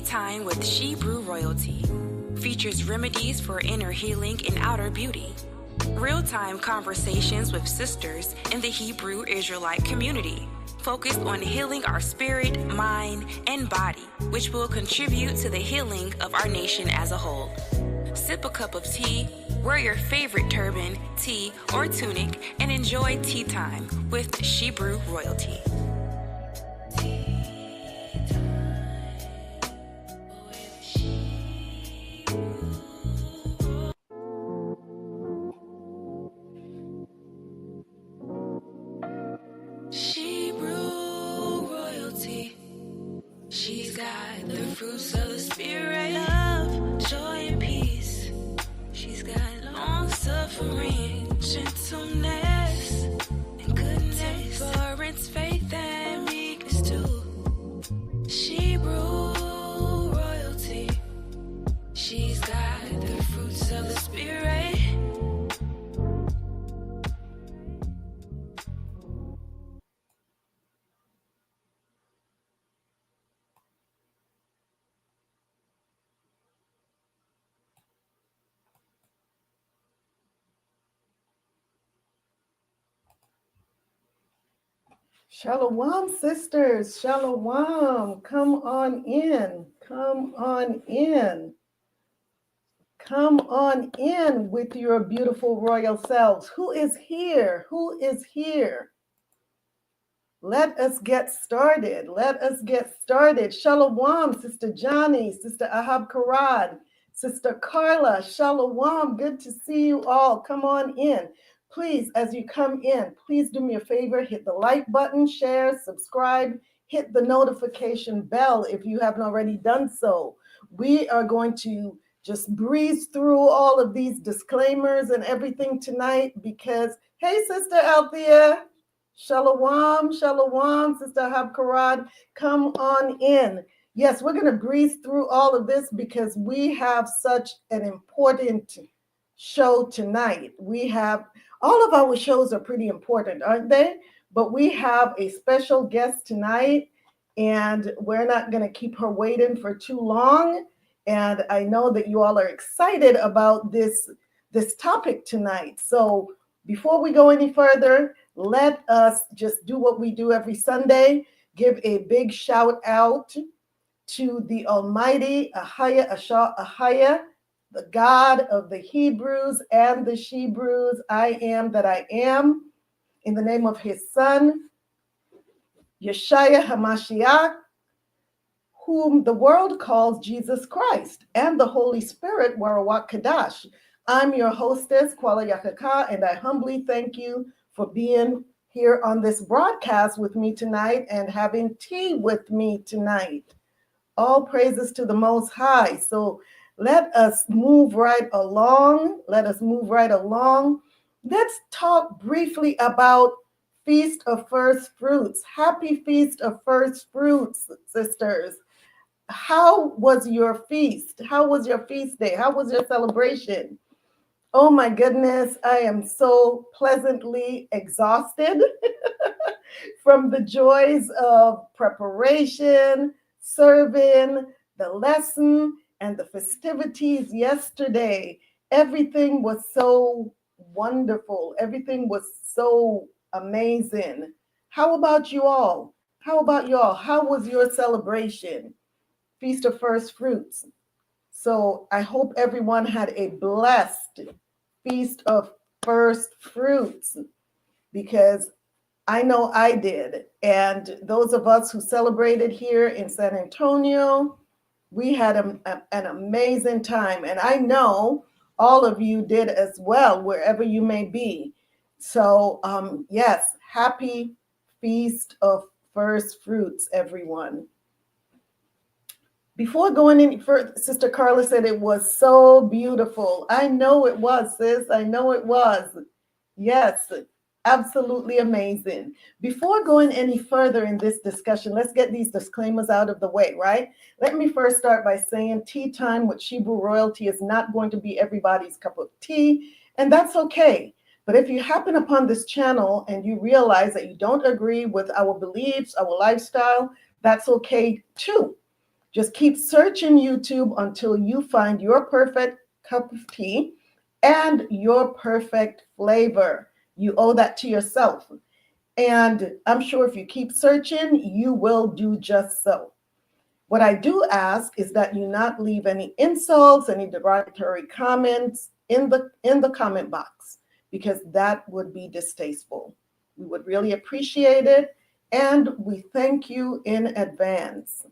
Time with Hebrew Royalty features remedies for inner healing and outer beauty. Real-time conversations with sisters in the Hebrew Israelite community, focused on healing our spirit, mind, and body, which will contribute to the healing of our nation as a whole. Sip a cup of tea, wear your favorite turban, tee, or tunic, and enjoy tea time with Hebrew Royalty. Hebrew Royalty. She's got the fruits of the spirit, love, joy, and peace. She's got long suffering, gentleness, and goodness, temperance, faith, and meekness too. Hebrew Royalty. She's got the fruits of the spirit. Shalom, sisters. Shalom. Come on in. Come on in. Come on in with your beautiful royal selves. Who is here? Who is here? Let us get started. Let us get started. Shalom, Sister Johnny, Sister Ahab Karad, Sister Carla. Shalom. Good to see you all. Come on in. Please, as you come in, please do me a favor, hit the like button, share, subscribe, hit the notification bell if you haven't already done so. We are going to just breeze through all of these disclaimers and everything tonight because, hey, Sister Althea, shalom, shalom, Sister Habkarad, come on in. Yes, we're going to breeze through all of this because we have such an important show tonight. We have all of our shows are pretty important, aren't they? But we have a special guest tonight, and we're not going to keep her waiting for too long. And I know that you all are excited about this topic tonight. So before we go any further, let us just do what we do every Sunday. Give a big shout out to the Almighty AHAYAH ASHAR AHAYAH, the God of the Hebrews and the Shebrews. I am that I am. In the name of His Son YASHAYA HaMashiach, whom the world calls Jesus Christ, and the Holy Spirit, Rawach Qadash. I'm your hostess, Kwala Yakaka, and I humbly thank you for being here on this broadcast with me tonight and having tea with me tonight. All praises to the Most High. So let us move right along. Let's talk briefly about Feast of First Fruits. Happy Feast of First Fruits, sisters. How was your feast? How was your feast day? How was your celebration? Oh my goodness, I am so pleasantly exhausted from the joys of preparation, serving, the lesson, and the festivities yesterday. Everything was so wonderful. Everything was so amazing. How about you all? How was your celebration? Feast of First Fruits. So I hope everyone had a blessed Feast of First Fruits because I know I did. And those of us who celebrated here in San Antonio, we had an amazing time. And I know all of you did as well, wherever you may be. So yes, happy Feast of First Fruits, everyone. Before going any further, Sister Carla said it was so beautiful. I know it was, sis. I know it was. Yes, absolutely amazing. Before going any further in this discussion, let's get these disclaimers out of the way, right? Let me first start by saying tea time with Hebrew royalty is not going to be everybody's cup of tea, and that's okay. But if you happen upon this channel and you realize that you don't agree with our beliefs, our lifestyle, that's okay too. Just keep searching YouTube until you find your perfect cup of tea and your perfect flavor. You owe that to yourself. And I'm sure if you keep searching, you will do just so. What I do ask is that you not leave any insults, any derogatory comments in the comment box, because that would be distasteful. We would really appreciate it, and we thank you in advance.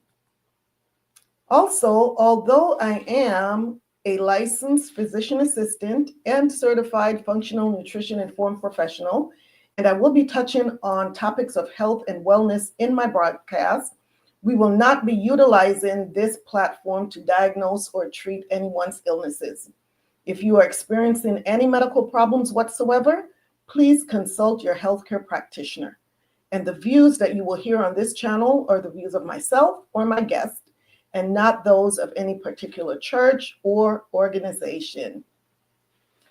Also, although I am a licensed physician assistant and certified functional nutrition informed professional, and I will be touching on topics of health and wellness in my broadcast, we will not be utilizing this platform to diagnose or treat anyone's illnesses. If you are experiencing any medical problems whatsoever, please consult your healthcare practitioner. And the views that you will hear on this channel are the views of myself or my guest, and not those of any particular church or organization.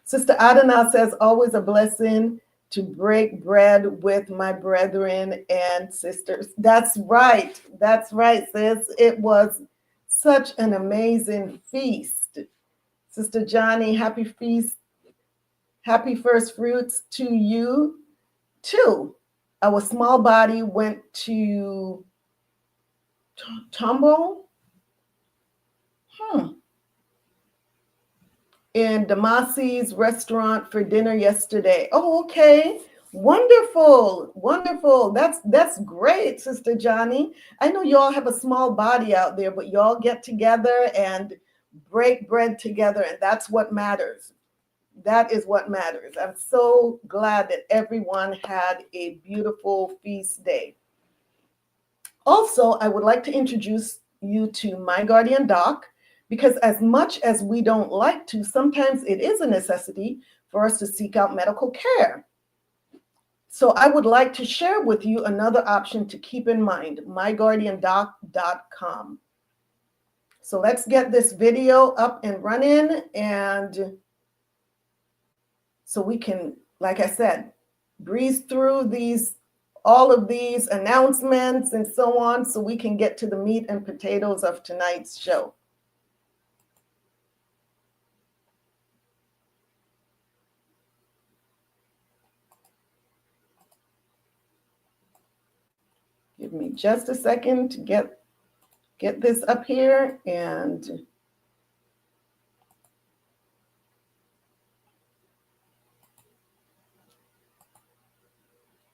Sister Adana says, always a blessing to break bread with my brethren and sisters. That's right, sis. It was such an amazing feast. Sister Johnny, happy feast, happy first fruits to you too. Our small body went to Tombo in Damasi's restaurant for dinner yesterday. Oh, okay. Wonderful. Wonderful. That's great, Sister Johnny. I know y'all have a small body out there, but y'all get together and break bread together, and that's what matters. That is what matters. I'm so glad that everyone had a beautiful feast day. Also, I would like to introduce you to My Guardian Doc, because as much as we don't like to, sometimes it is a necessity for us to seek out medical care. So I would like to share with you another option to keep in mind, myguardiandoc.com. So let's get this video up and running, and so we can, like I said, breeze through all of these announcements and so on, so we can get to the meat and potatoes of tonight's show. Give me just a second to get this up here, and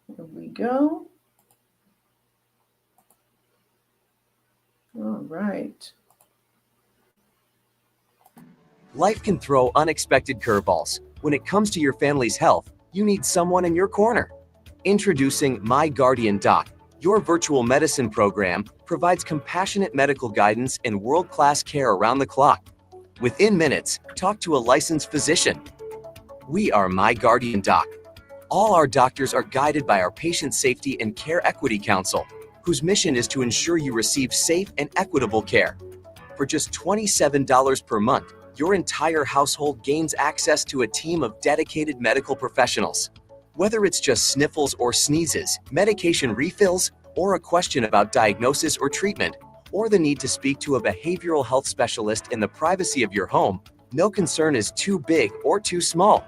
here we go. All right. Life can throw unexpected curveballs. When it comes to your family's health, you need someone in your corner. Introducing My Guardian Doc. Your virtual medicine program provides compassionate medical guidance and world-class care around the clock. Within minutes, talk to a licensed physician. We are My Guardian Doc. All our doctors are guided by our Patient Safety and Care Equity Council, whose mission is to ensure you receive safe and equitable care. For just $27 per month, your entire household gains access to a team of dedicated medical professionals. Whether it's just sniffles or sneezes, medication refills, or a question about diagnosis or treatment, or the need to speak to a behavioral health specialist in the privacy of your home, no concern is too big or too small.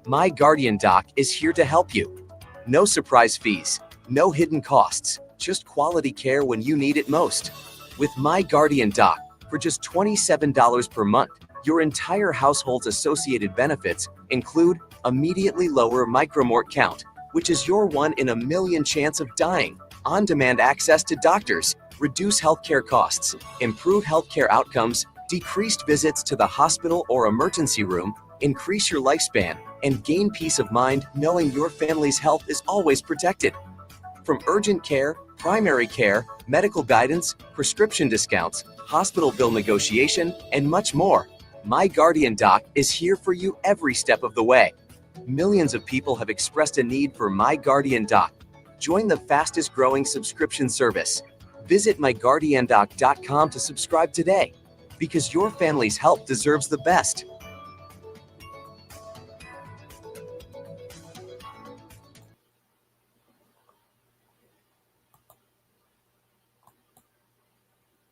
My Guardian Doc is here to help you. No surprise fees, no hidden costs, just quality care when you need it most. With My Guardian Doc, for just $27 per month, your entire household's associated benefits include immediately lower micromort count, which is your 1 in a million chance of dying, on-demand access to doctors, reduce healthcare costs, improve healthcare outcomes, decreased visits to the hospital or emergency room, increase your lifespan, and gain peace of mind knowing your family's health is always protected. From urgent care, primary care, medical guidance, prescription discounts, hospital bill negotiation, and much more, My Guardian Doc is here for you every step of the way. Millions of people have expressed a need for My Guardian Doc. Join the fastest growing subscription service. Visit myguardiandoc.com to subscribe today, because your family's health deserves the best.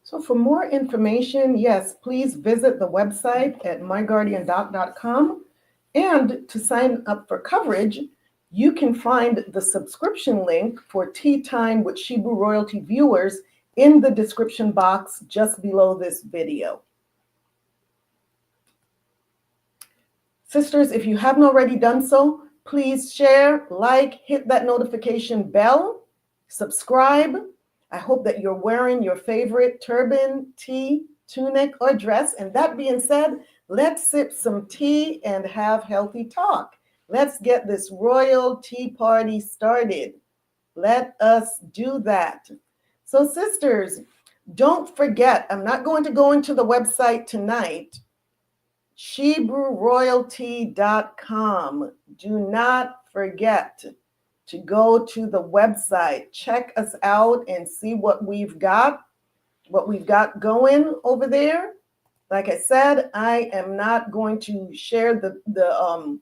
So for more information, yes, please visit the website at myguardiandoc.com. And to sign up for coverage, you can find the subscription link for Tea Time with Shebrew Royalty viewers in the description box just below this video. Sisters, if you haven't already done so, please share, like, hit that notification bell, subscribe. I hope that you're wearing your favorite turban, tee, tunic, or dress. And that being said, let's sip some tea and have healthy talk. Let's get this royal tea party started. Let us do that. So sisters, don't forget, I'm not going to go into the website tonight, ShebrewRoyalty.com. Do not forget to go to the website, check us out and see what we've got going over there. Like I said, I am not going to share the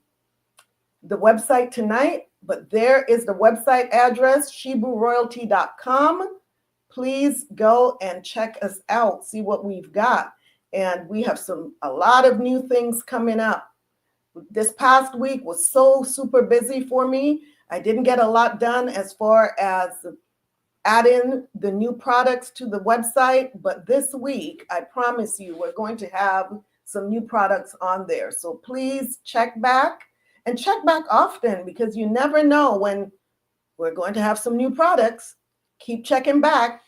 website tonight, but there is the website address, ShebrewRoyalty.com. Please go and check us out, see what we've got. And we have a lot of new things coming up. This past week was so super busy for me. I didn't get a lot done as far as adding the new products to the website, but this week, I promise you, we're going to have some new products on there. So please check back and check back often, because you never know when we're going to have some new products. Keep checking back.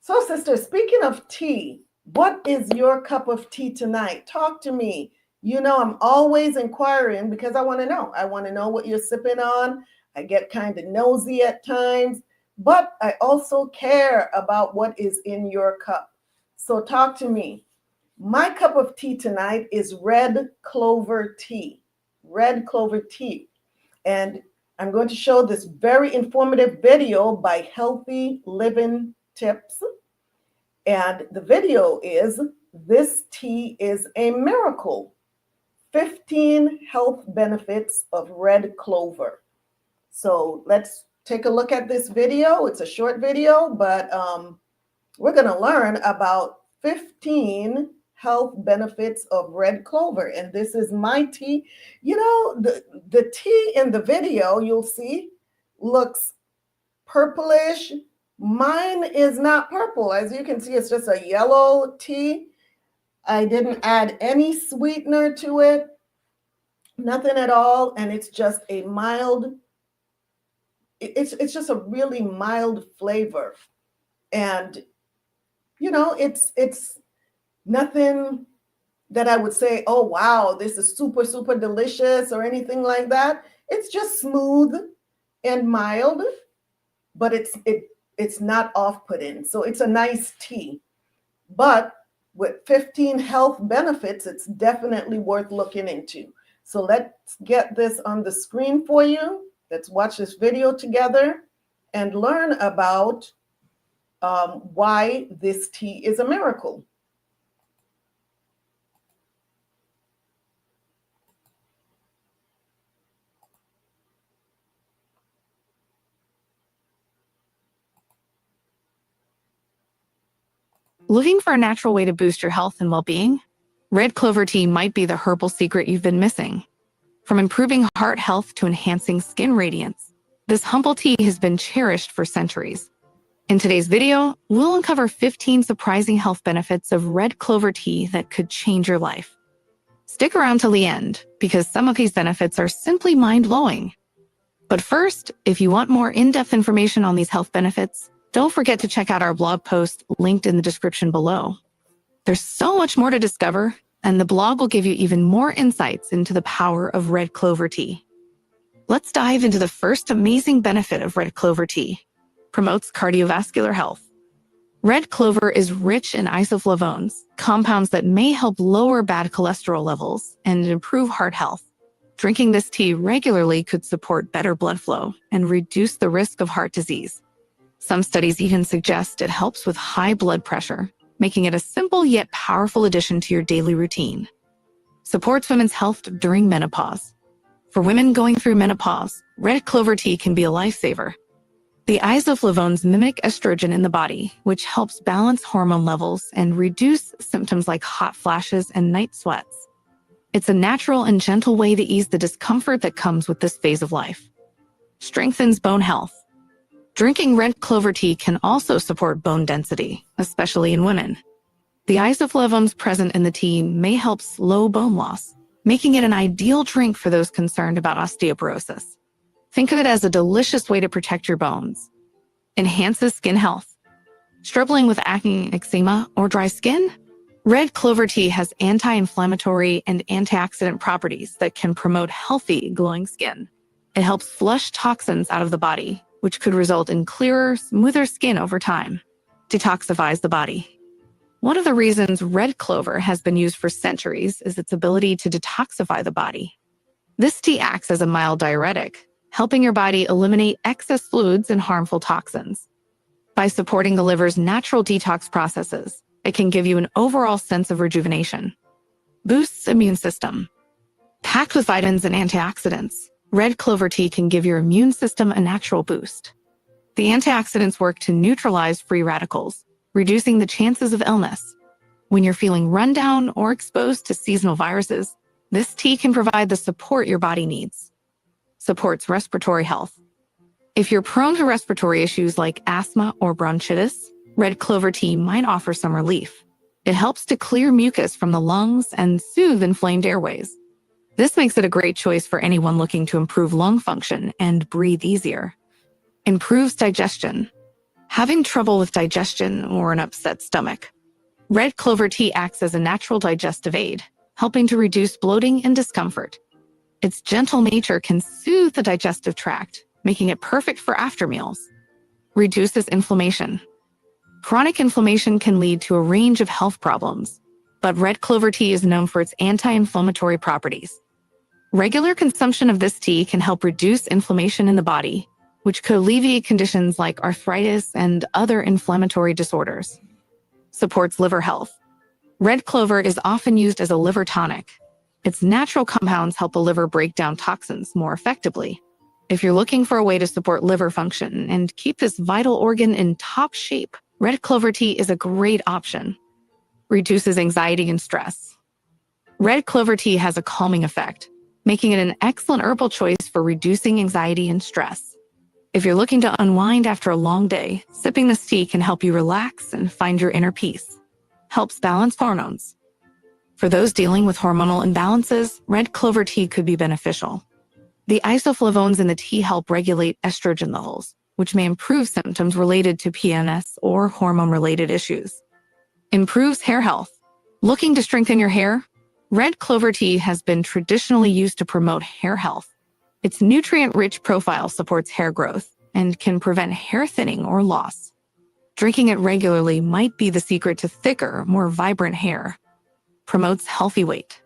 So sisters, speaking of tea, what is your cup of tea tonight? Talk to me. You know, I'm always inquiring because I want to know. I want to know what you're sipping on. I get kind of nosy at times, but I also care about what is in your cup. So talk to me. My cup of tea tonight is red clover tea. Red clover tea. And I'm going to show this very informative video by Healthy Living Tips. And the video is, this tea is a miracle. 15 health benefits of red clover. So let's take a look at this video. It's a short video, but we're going to learn about 15 health benefits of red clover. And this is my tea. You know, the tea in the video, you'll see, looks purplish. Mine is not purple. As you can see, it's just a yellow tea. I didn't add any sweetener to it, nothing at all. And it's just a mild, it's just a really mild flavor. And, you know, it's nothing that I would say, oh, wow, this is super, super delicious or anything like that. It's just smooth and mild, but it's not off-putting. So it's a nice tea. But with 15 health benefits, it's definitely worth looking into. So let's get this on the screen for you. Let's watch this video together and learn about why this tea is a miracle. Looking for a natural way to boost your health and well-being? Red clover tea might be the herbal secret you've been missing. From improving heart health to enhancing skin radiance, this humble tea has been cherished for centuries. In today's video, we'll uncover 15 surprising health benefits of red clover tea that could change your life. Stick around till the end, because some of these benefits are simply mind-blowing. But first, if you want more in-depth information on these health benefits, don't forget to check out our blog post linked in the description below. There's so much more to discover, and the blog will give you even more insights into the power of red clover tea. Let's dive into the first amazing benefit of red clover tea. Promotes cardiovascular health. Red clover is rich in isoflavones, compounds that may help lower bad cholesterol levels and improve heart health. Drinking this tea regularly could support better blood flow and reduce the risk of heart disease. Some studies even suggest it helps with high blood pressure, making it a simple yet powerful addition to your daily routine. Supports women's health during menopause. For women going through menopause, red clover tea can be a lifesaver. The isoflavones mimic estrogen in the body, which helps balance hormone levels and reduce symptoms like hot flashes and night sweats. It's a natural and gentle way to ease the discomfort that comes with this phase of life. Strengthens bone health. Drinking red clover tea can also support bone density, especially in women. The isoflavones present in the tea may help slow bone loss, making it an ideal drink for those concerned about osteoporosis. Think of it as a delicious way to protect your bones. Enhances skin health. Struggling with acne, eczema, or dry skin? Red clover tea has anti-inflammatory and antioxidant properties that can promote healthy, glowing skin. It helps flush toxins out of the body, which could result in clearer, smoother skin over time. Detoxifies the body. One of the reasons red clover has been used for centuries is its ability to detoxify the body. This tea acts as a mild diuretic, helping your body eliminate excess fluids and harmful toxins. By supporting the liver's natural detox processes, it can give you an overall sense of rejuvenation. Boosts immune system. Packed with vitamins and antioxidants, red clover tea can give your immune system a natural boost. The antioxidants work to neutralize free radicals, reducing the chances of illness. When you're feeling run down or exposed to seasonal viruses, this tea can provide the support your body needs. Supports respiratory health. If you're prone to respiratory issues like asthma or bronchitis, red clover tea might offer some relief. It helps to clear mucus from the lungs and soothe inflamed airways. This makes it a great choice for anyone looking to improve lung function and breathe easier. Improves digestion. Having trouble with digestion or an upset stomach? Red clover tea acts as a natural digestive aid, helping to reduce bloating and discomfort. Its gentle nature can soothe the digestive tract, making it perfect for after meals. Reduces inflammation. Chronic inflammation can lead to a range of health problems, but red clover tea is known for its anti-inflammatory properties. Regular consumption of this tea can help reduce inflammation in the body, which could alleviate conditions like arthritis and other inflammatory disorders. Supports liver health. Red clover is often used as a liver tonic. Its natural compounds help the liver break down toxins more effectively. If you're looking for a way to support liver function and keep this vital organ in top shape, red clover tea is a great option. Reduces anxiety and stress. Red clover tea has a calming effect, making it an excellent herbal choice for reducing anxiety and stress. If you're looking to unwind after a long day, sipping this tea can help you relax and find your inner peace. Helps balance hormones. For those dealing with hormonal imbalances, red clover tea could be beneficial. The isoflavones in the tea help regulate estrogen levels, which may improve symptoms related to PMS or hormone-related issues. Improves hair health. Looking to strengthen your hair? Red clover tea has been traditionally used to promote hair health. Its nutrient-rich profile supports hair growth and can prevent hair thinning or loss. Drinking it regularly might be the secret to thicker, more vibrant hair. Promotes healthy weight.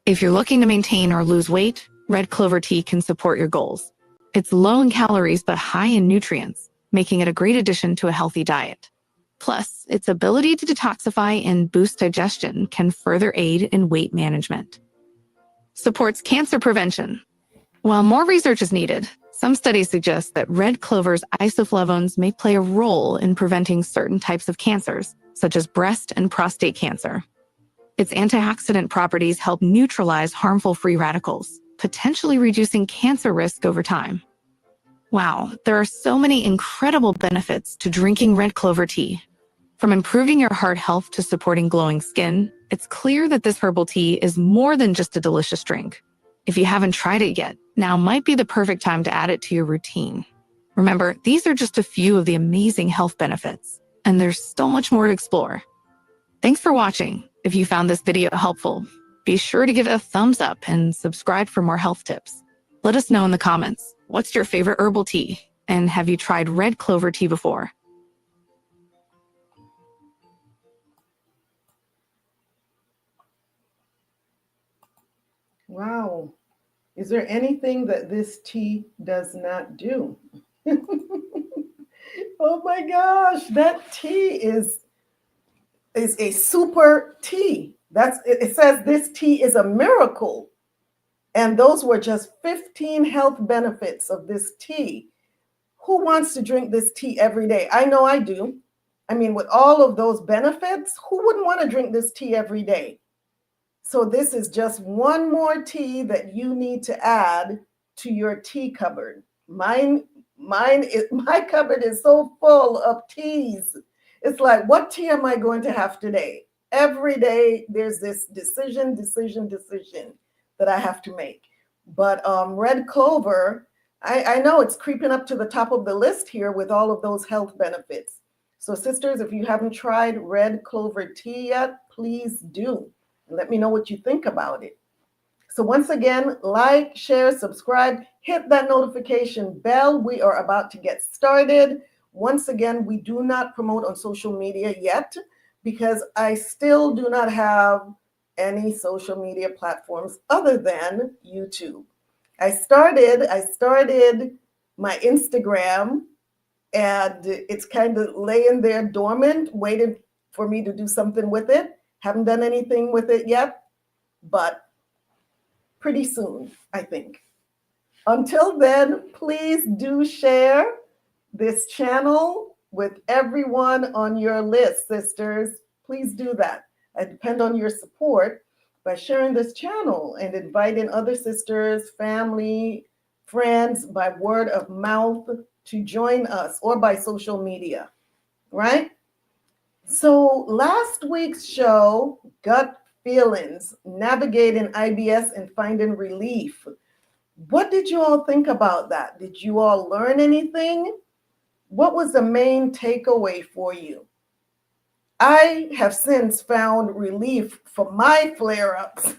If you're looking to maintain or lose weight, red clover tea can support your goals. It's low in calories but high in nutrients, making it a great addition to a healthy diet. Plus, its ability to detoxify and boost digestion can further aid in weight management. Supports cancer prevention. While more research is needed, some studies suggest that red clover's isoflavones may play a role in preventing certain types of cancers, such as breast and prostate cancer. Its antioxidant properties help neutralize harmful free radicals, potentially reducing cancer risk over time. Wow, there are so many incredible benefits to drinking red clover tea. From improving your heart health to supporting glowing skin, it's clear that this herbal tea is more than just a delicious drink. If you haven't tried it yet, now might be the perfect time to add it to your routine. Remember, these are just a few of the amazing health benefits, and there's so much more to explore. Thanks for watching. If you found this video helpful, be sure to give it a thumbs up and subscribe for more health tips. Let us know in the comments, what's your favorite herbal tea? And have you tried red clover tea before? Wow. Is there anything that this tea does not do? Oh my gosh, that tea is a super tea. It says this tea is a miracle. And those were just 15 health benefits of this tea. Who wants to drink this tea every day? I know I do. I mean, with all of those benefits, who wouldn't want to drink this tea every day? So this is just one more tea that you need to add to your tea cupboard. Mine is my cupboard is so full of teas. It's like, what tea am I going to have today? Every day there's this decision that I have to make. But red clover, I know it's creeping up to the top of the list here with all of those health benefits. So sisters, if you haven't tried red clover tea yet, please do. And let me know what you think about it. So once again, like, share, subscribe, hit that notification bell. We are about to get started. Once again, we do not promote on social media yet because I still do not have any social media platforms other than YouTube. I started my Instagram, and it's kind of laying there dormant, waiting for me to do something with it. Haven't done anything with it yet, but pretty soon, I think. Until then, please do share this channel with everyone on your list, sisters. Please do that. I depend on your support by sharing this channel and inviting other sisters, family, friends by word of mouth to join us, or by social media, right? So last week's show, Gut Feelings, Navigating IBS and Finding Relief. What did you all think about that? Did you all learn anything? What was the main takeaway for you? I have since found relief from my flare-ups.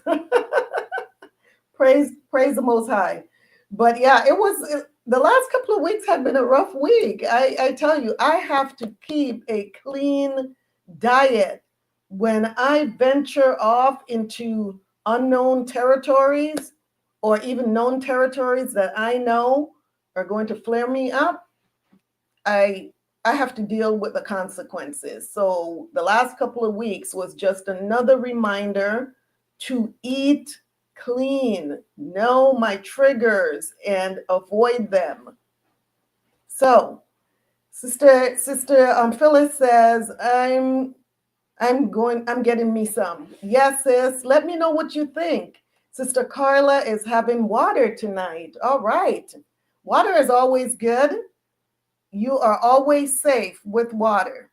Praise the Most High. But yeah, the last couple of weeks have been a rough week. I tell you, I have to keep a clean diet when I venture off into unknown territories, or even known territories that I know are going to flare me up. I have to deal with the consequences. So the last couple of weeks was just another reminder to eat clean, know my triggers, and avoid them. So, Sister Phyllis says, I'm getting me some. Yes, sis. Let me know what you think. Sister Carla is having water tonight. All right. Water is always good. You are always safe with water.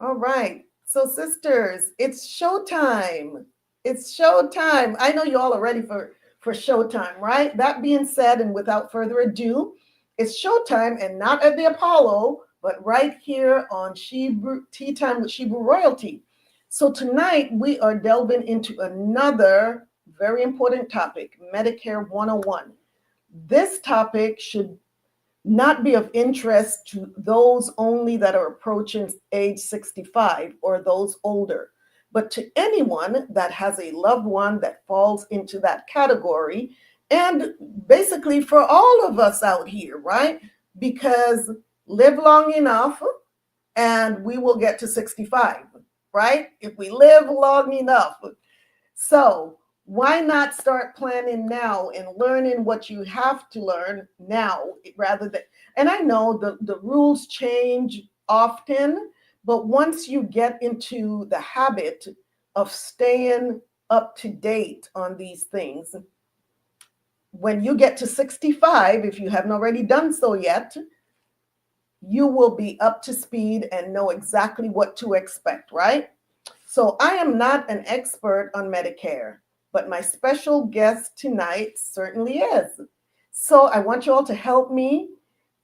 All right. So, sisters, it's showtime. It's showtime. I know you all are ready for showtime, right? That being said, and without further ado, it's showtime, and not at the Apollo, but right here on Tea Time with Shebrew Royalty. So tonight we are delving into another very important topic, Medicare 101. This topic should not be of interest to those only that are approaching age 65 or those older, but to anyone that has a loved one that falls into that category, and basically for all of us out here, right? Because live long enough and we will get to 65, right? If we live long enough. So why not start planning now and learning what you have to learn now rather than, and I know the rules change often, but once you get into the habit of staying up to date on these things, when you get to 65, if you haven't already done so yet, you will be up to speed and know exactly what to expect, right? So I am not an expert on Medicare, but my special guest tonight certainly is. So I want you all to help me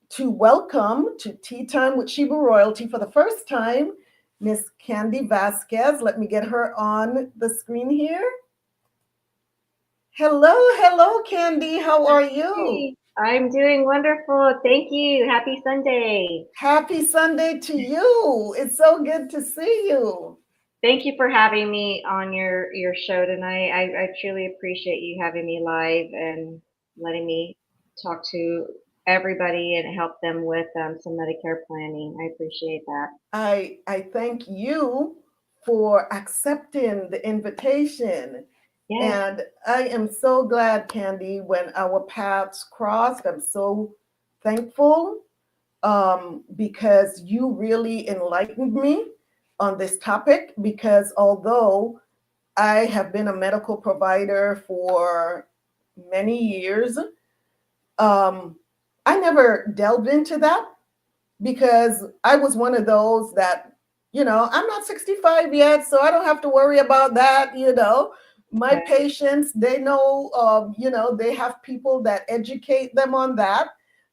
to welcome to Tea Time with Shebrew Royalty for the first time, Miss Candy Vasquez. Let me get her on the screen here. Hello, Candy. How are you? I'm doing wonderful. Thank you. Happy Sunday. Happy Sunday to you. It's so good to see you. Thank you for having me on your show tonight. I truly appreciate you having me live and letting me talk to everybody and help them with some Medicare planning. I appreciate that. I thank you for accepting the invitation. Yes. And I am so glad, Candy, when our paths crossed. I'm so thankful because you really enlightened me on this topic, because although I have been a medical provider for many years, I never delved into that because I was one of those that, I'm not 65 yet, so I don't have to worry about that. My Right. patients, they know, they have people that educate them on that.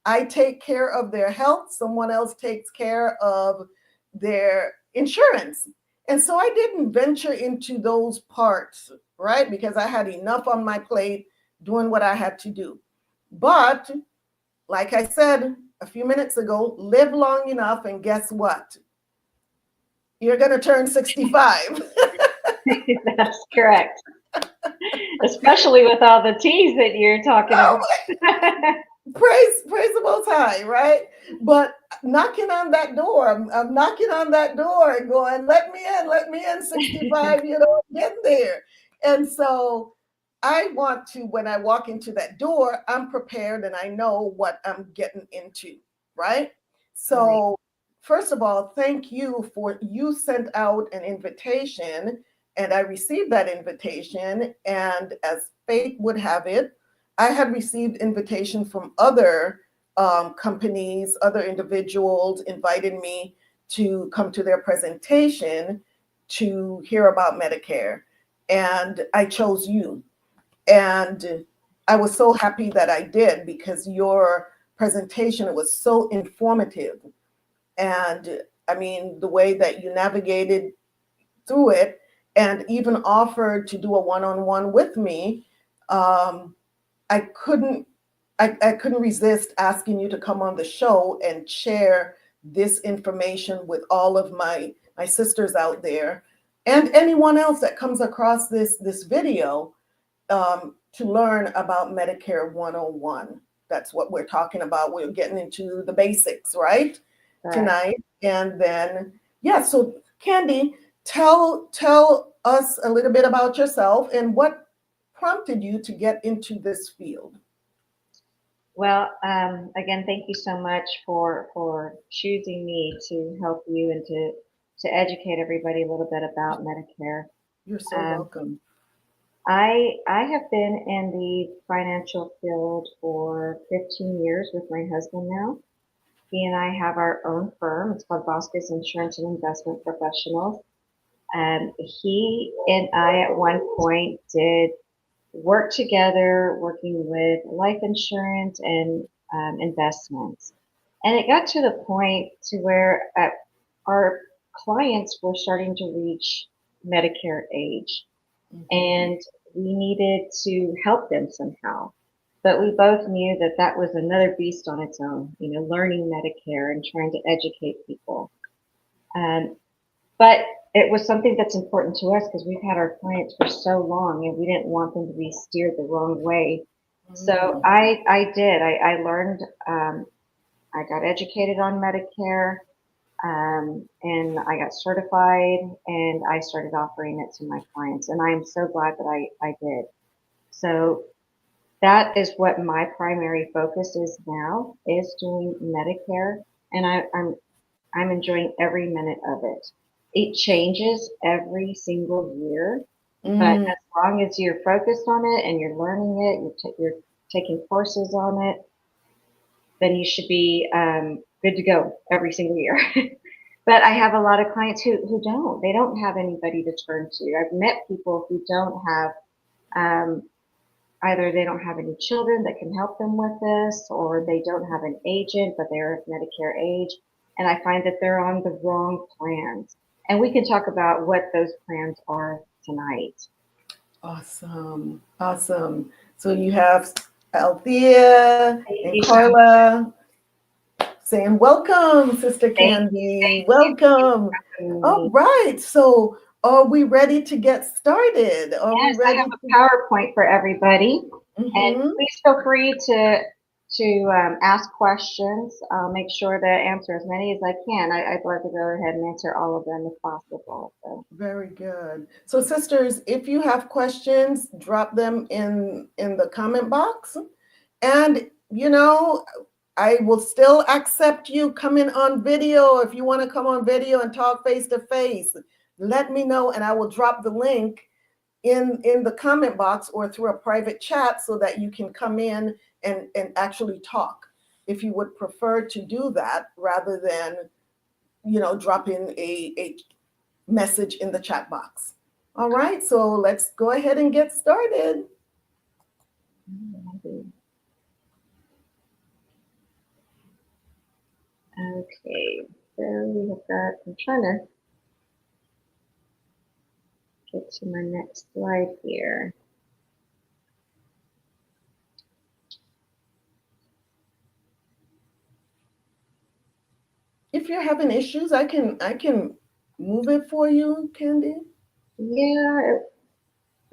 I take care of their health. Someone else takes care of their insurance. And so I didn't venture into those parts, right? Because I had enough on my plate doing what I had to do. But like I said a few minutes ago, live long enough, and guess what? You're going to turn 65. That's correct. Especially with all the teas that you're talking Oh, about. praise the Most High, right? But knocking on that door, I'm knocking on that door and going, let me in, 65, getting there. And so I want to, when I walk into that door, I'm prepared and I know what I'm getting into, right? So first of all, thank you for, you sent out an invitation and I received that invitation. And as fate would have it, I had received invitation from other companies, other individuals invited me to come to their presentation to hear about Medicare. And I chose you. And I was so happy that I did, because your presentation was so informative. And I mean, the way that you navigated through it and even offered to do a one-on-one with me, I couldn't resist asking you to come on the show and share this information with all of my sisters out there and anyone else that comes across this video, to learn about Medicare 101. That's what we're talking about. We're getting into the basics, right? Tonight. And then, yeah, so Candy, tell us a little bit about yourself and what prompted you to get into this field. Well, again, thank you so much for choosing me to help you and to educate everybody a little bit about Medicare. You're so welcome. I have been in the financial field for 15 years with my husband now. He and I have our own firm. It's called Vasquez Insurance and Investment Professionals. He and I at one point did work together, working with life insurance and investments. And it got to the point to where our clients were starting to reach Medicare age. Mm-hmm. And we needed to help them somehow. But we both knew that that was another beast on its own, learning Medicare and trying to educate people. But it was something that's important to us because we've had our clients for so long and we didn't want them to be steered the wrong way. So I did. I learned, I got educated on Medicare, and I got certified and I started offering it to my clients. And I am so glad that I did. So that is what my primary focus is now, is doing Medicare. And I'm enjoying every minute of it. It changes every single year, but as long as you're focused on it and you're learning it, you're taking courses on it, then you should be good to go every single year. But I have a lot of clients who don't. They don't have anybody to turn to. I've met people who don't have, either they don't have any children that can help them with this, or they don't have an agent, but they're Medicare age. And I find that they're on the wrong plans. And we can talk about what those plans are tonight. Awesome. Awesome. So you have Althea and Carla saying, welcome, Sister Candy. Welcome. All right. So are we ready to get started? Yes, I have a PowerPoint for everybody. And please feel free to ask questions. I'll make sure to answer as many as I can. I'd love to go ahead and answer all of them if possible. So. Very good. So sisters, if you have questions, drop them in the comment box. And, I will still accept you coming on video. If you want to come on video and talk face to face, let me know, and I will drop the link in the comment box or through a private chat so that you can come in and actually talk, if you would prefer to do that rather than, you know, drop in a message in the chat box. All right, so let's go ahead and get started. Okay, so we have got, I'm trying to get to my next slide here. If you're having issues, I can move it for you, Candy. Yeah,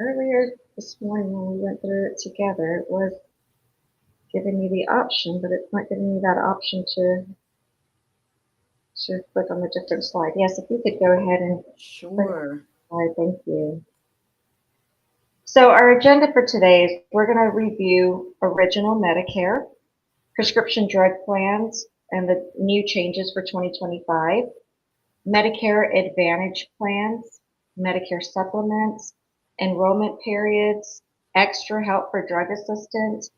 earlier this morning when we went through it together, it was giving me the option, but it's not giving me that option to click on a different slide. Yes, if you could go ahead and Sure. slide, thank you. So our agenda for today is we're going to review original Medicare, prescription drug plans, and the new changes for 2025, Medicare Advantage plans, Medicare supplements, enrollment periods, extra help for drug assistance,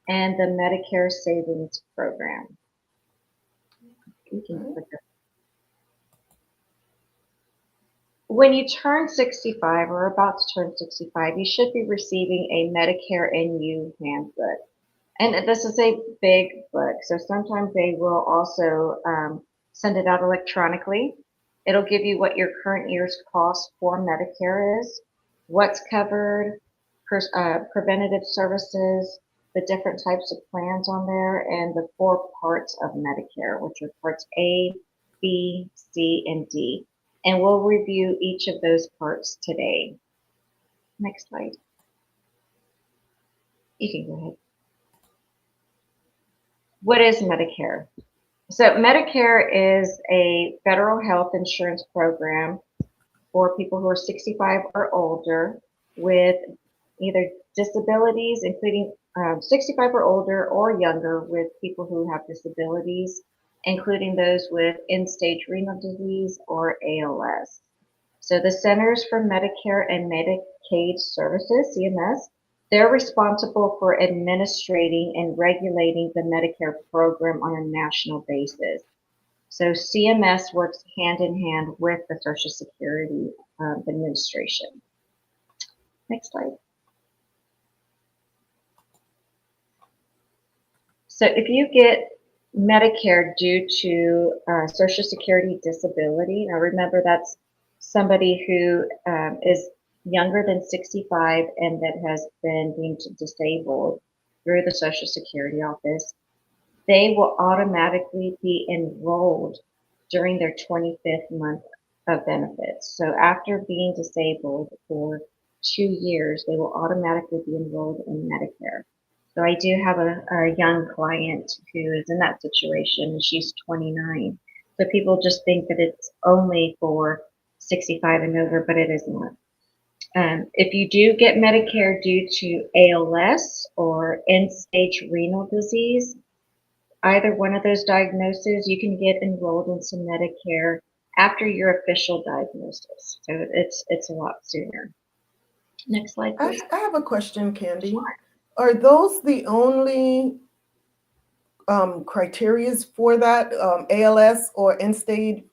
and the Medicare Savings Program. You can click it. When you turn 65 or about to turn 65, you should be receiving a Medicare and You handbook. And this is a big book, so sometimes they will also send it out electronically. It'll give you what your current year's cost for Medicare is, what's covered, preventative services, the different types of plans on there, and the 4 parts of Medicare, which are parts A, B, C, and D. And we'll review each of those parts today. Next slide. You can go ahead. What is Medicare? So Medicare is a federal health insurance program for people who are 65 or older with either disabilities, including 65 or older or younger, with people who have disabilities, including those with end-stage renal disease or ALS. So the Centers for Medicare and Medicaid Services, CMS, they're responsible for administrating and regulating the Medicare program on a national basis. So CMS works hand in hand with the Social Security Administration. Next slide. So if you get Medicare due to Social Security disability, now remember that's somebody who is younger than 65 and that has been deemed disabled through the Social Security office, they will automatically be enrolled during their 25th month of benefits. So after being disabled for 2 years, they will automatically be enrolled in Medicare. So I do have a young client who is in that situation, and she's 29. So people just think that it's only for 65 and over, but it is not. If you do get Medicare due to ALS or end-stage renal disease, either one of those diagnoses, you can get enrolled into Medicare after your official diagnosis. So it's a lot sooner. Next slide, please. I have a question, Candy. Sure. Are those the only criteria for that, ALS or end-stage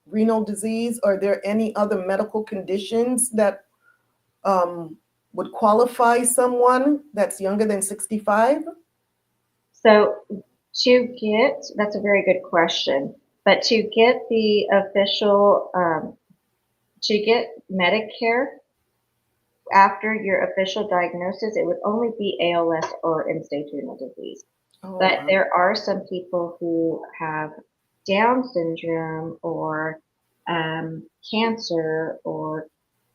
renal disease? Are there any other medical conditions that would qualify someone that's younger than 65? So that's a very good question, but to get the official, to get Medicare after your official diagnosis, it would only be ALS or end-stage renal disease. Oh, but wow. There are some people who have Down syndrome or cancer or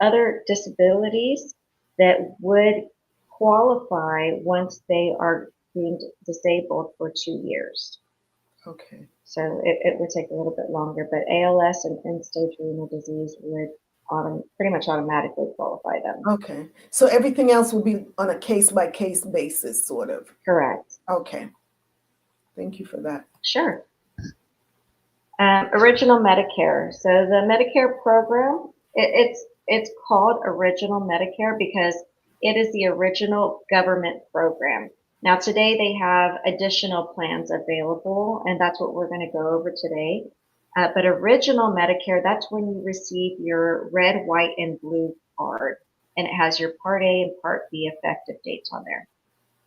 other disabilities that would qualify once they are deemed disabled for 2 years. Okay. So it would take a little bit longer, but ALS and end-stage renal disease would pretty much automatically qualify them. Okay. So everything else will be on a case-by-case basis, sort of? Correct. Okay. Thank you for that. Sure. Original Medicare. So the Medicare program, it's called Original Medicare because it is the original government program. Now today they have additional plans available, and that's what we're going to go over today. But Original Medicare, that's when you receive your red, white, and blue card, and it has your Part A and Part B effective dates on there.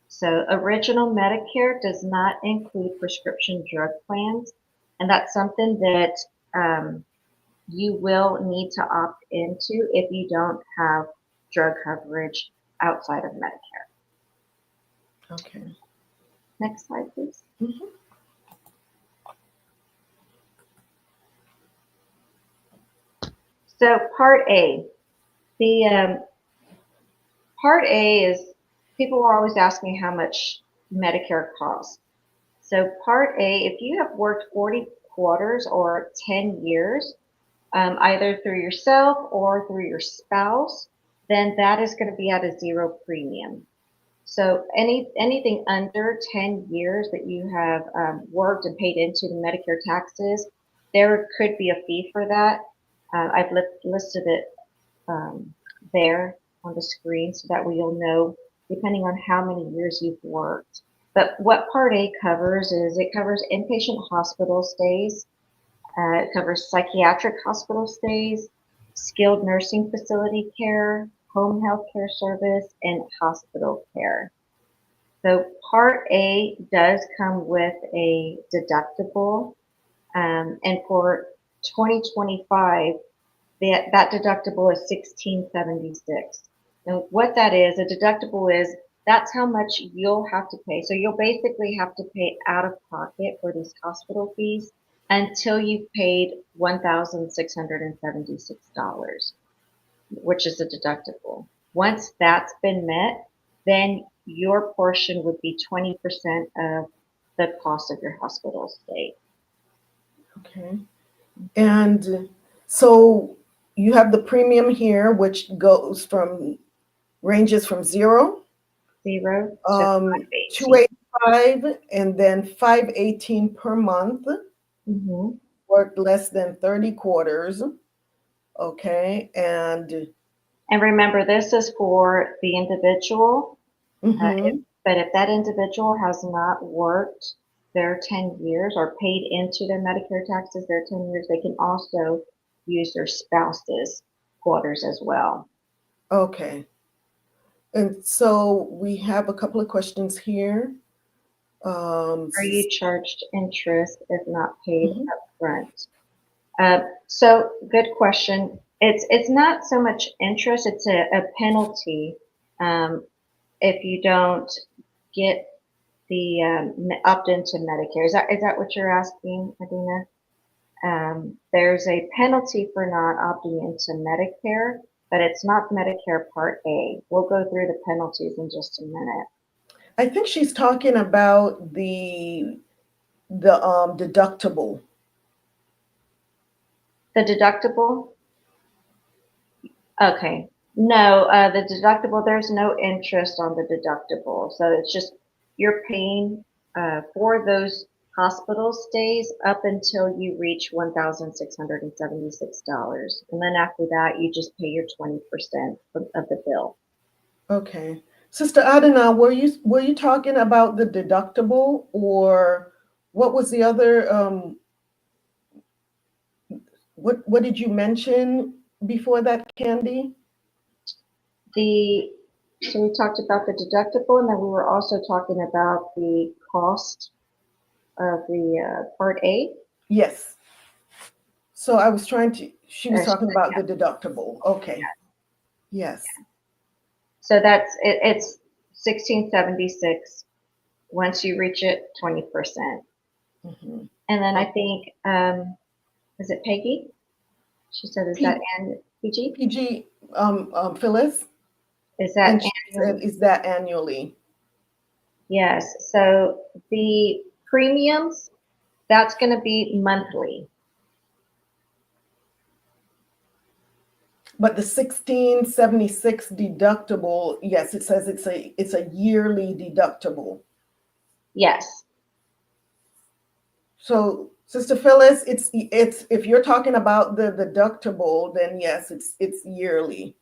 So Original Medicare does not include prescription drug plans. And that's something that you will need to opt into if you don't have drug coverage outside of Medicare. Okay. Next slide, please. Mhm. So Part A. The Part A is, people are always asking how much Medicare costs. So Part A, if you have worked 40 quarters or 10 years, either through yourself or through your spouse, then that is going to be at a zero premium. So anything under 10 years that you have worked and paid into the Medicare taxes, there could be a fee for that. I've listed it there on the screen so that way you'll know depending on how many years you've worked. But what Part A covers is it covers inpatient hospital stays, it covers psychiatric hospital stays, skilled nursing facility care, home health care service, and hospital care. So Part A does come with a deductible, and for 2025, that deductible is $1,676. And what that is, a deductible is, that's how much you'll have to pay. So you'll basically have to pay out of pocket for these hospital fees until you've paid $1,676, which is a deductible. Once that's been met, then your portion would be 20% of the cost of your hospital stay. Okay. And so you have the premium here, which ranges from zero Zero to $285 and then $518 per month. Mm-hmm. Worked less than 30 quarters. Okay. And remember, this is for the individual. mhm. But if that individual has not worked their 10 years or paid into their Medicare taxes their 10 years, they can also use their spouse's quarters as well. Okay. And so we have a couple of questions here. Are you charged interest if not paid Mhm. up front? So good question. It's not so much interest, it's a penalty if you don't get the opt into Medicare. Is that what you're asking, Adina? There's a penalty for not opting into Medicare, but it's not Medicare Part A. We'll go through the penalties in just a minute. I think she's talking about the deductible. The deductible? Okay. No, the deductible, there's no interest on the deductible. So it's just you're paying for those hospital stays up until you reach $1,676. And then after that, you just pay your 20% of the bill. Okay. Sister Adina, were you talking about the deductible, or what was the other what did you mention before that, Candy? So we talked about the deductible, and then we were also talking about the cost of the Part A. Yes. So I was she was talking about Yeah. the deductible. Okay. Yes. So it's $1,676. Once you reach it, 20%. Mhm. And then I think, is it Peggy? She said, is that PG? PG, Phyllis? Is that And she annually? said, is that annually? Yes. So the premiums, that's going to be monthly. But the 1676 deductible, yes, it says it's a yearly deductible. Yes. So, Sister Phyllis, it's if you're talking about the deductible, then yes, it's yearly.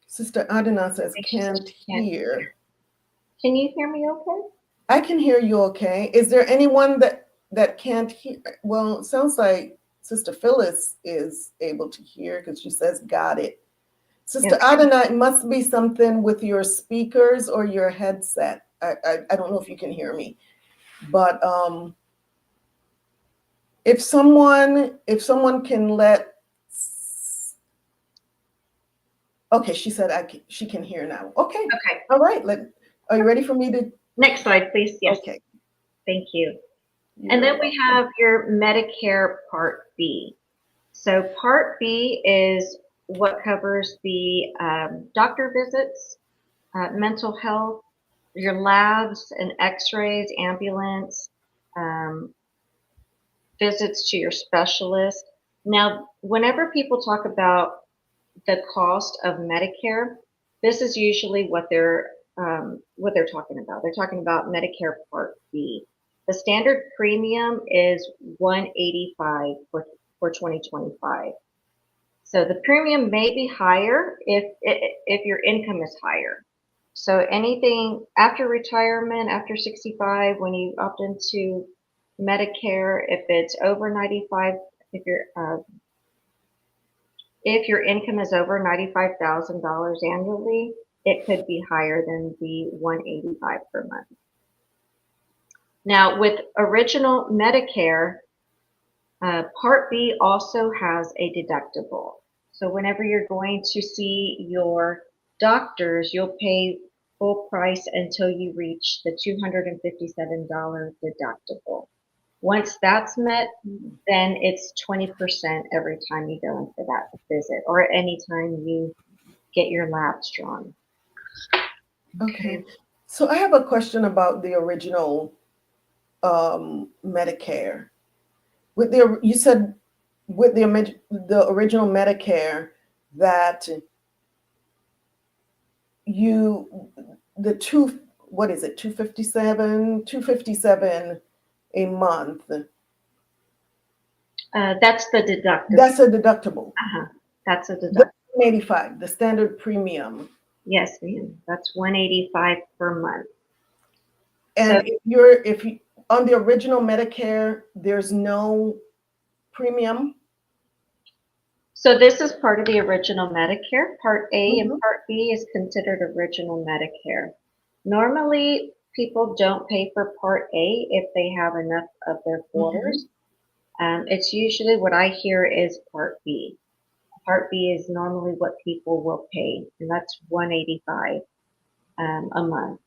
Sister Adana says can't hear. Can you hear me okay? I can hear you okay. Is there anyone that can't hear? Well, it sounds like Sister Phyllis is able to hear because she says got it. Sister Adana, it must be something with your speakers or your headset. I don't know if you can hear me, but if someone can let, okay, she said she can hear now. Okay. Okay. All right. Are you ready for me to? Next slide, please. Yes. Okay. Thank you. And then we have your Medicare Part B. So Part B is what covers the doctor visits, mental health, your labs and x-rays, ambulance, visits to your specialist. Now, whenever people talk about the cost of Medicare, this is usually what they're talking about. They're talking about Medicare Part B. The standard premium is $185 for 2025. So the premium may be higher if your income is higher. So anything after retirement, after 65, when you opt into Medicare, if it's over 95, if your income is over $95,000 annually, it could be higher than the $185 per month. Now, with original Medicare, Part B also has a deductible. So whenever you're going to see your doctors, you'll pay full price until you reach the $257 deductible. Once that's met, then it's 20% every time you go in for that visit or any time you get your labs drawn. Okay. So I have a question about the original Medicare. You said with the original Medicare that what is it, 257 a month. That's the deductible. That's a deductible. That's a deductible. $185, the standard premium. Yes, ma'am. That's $185 per month. And so, if you on the original Medicare, there's no premium. So this is part of the original Medicare. Part A and Part B is considered original Medicare. Normally, people don't pay for Part A if they have enough of their quarters. It's usually what I hear is Part B. Part B is normally what people will pay, and that's $185 a month.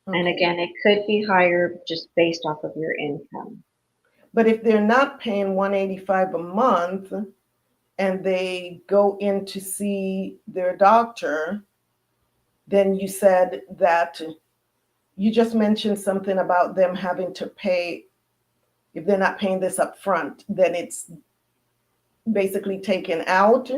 Okay. And again, it could be higher just based off of your income. But if they're not paying $185 a month and they go in to see their doctor, then you said that you just mentioned something about them having to pay. If they're not paying this up front, then it's basically taken out.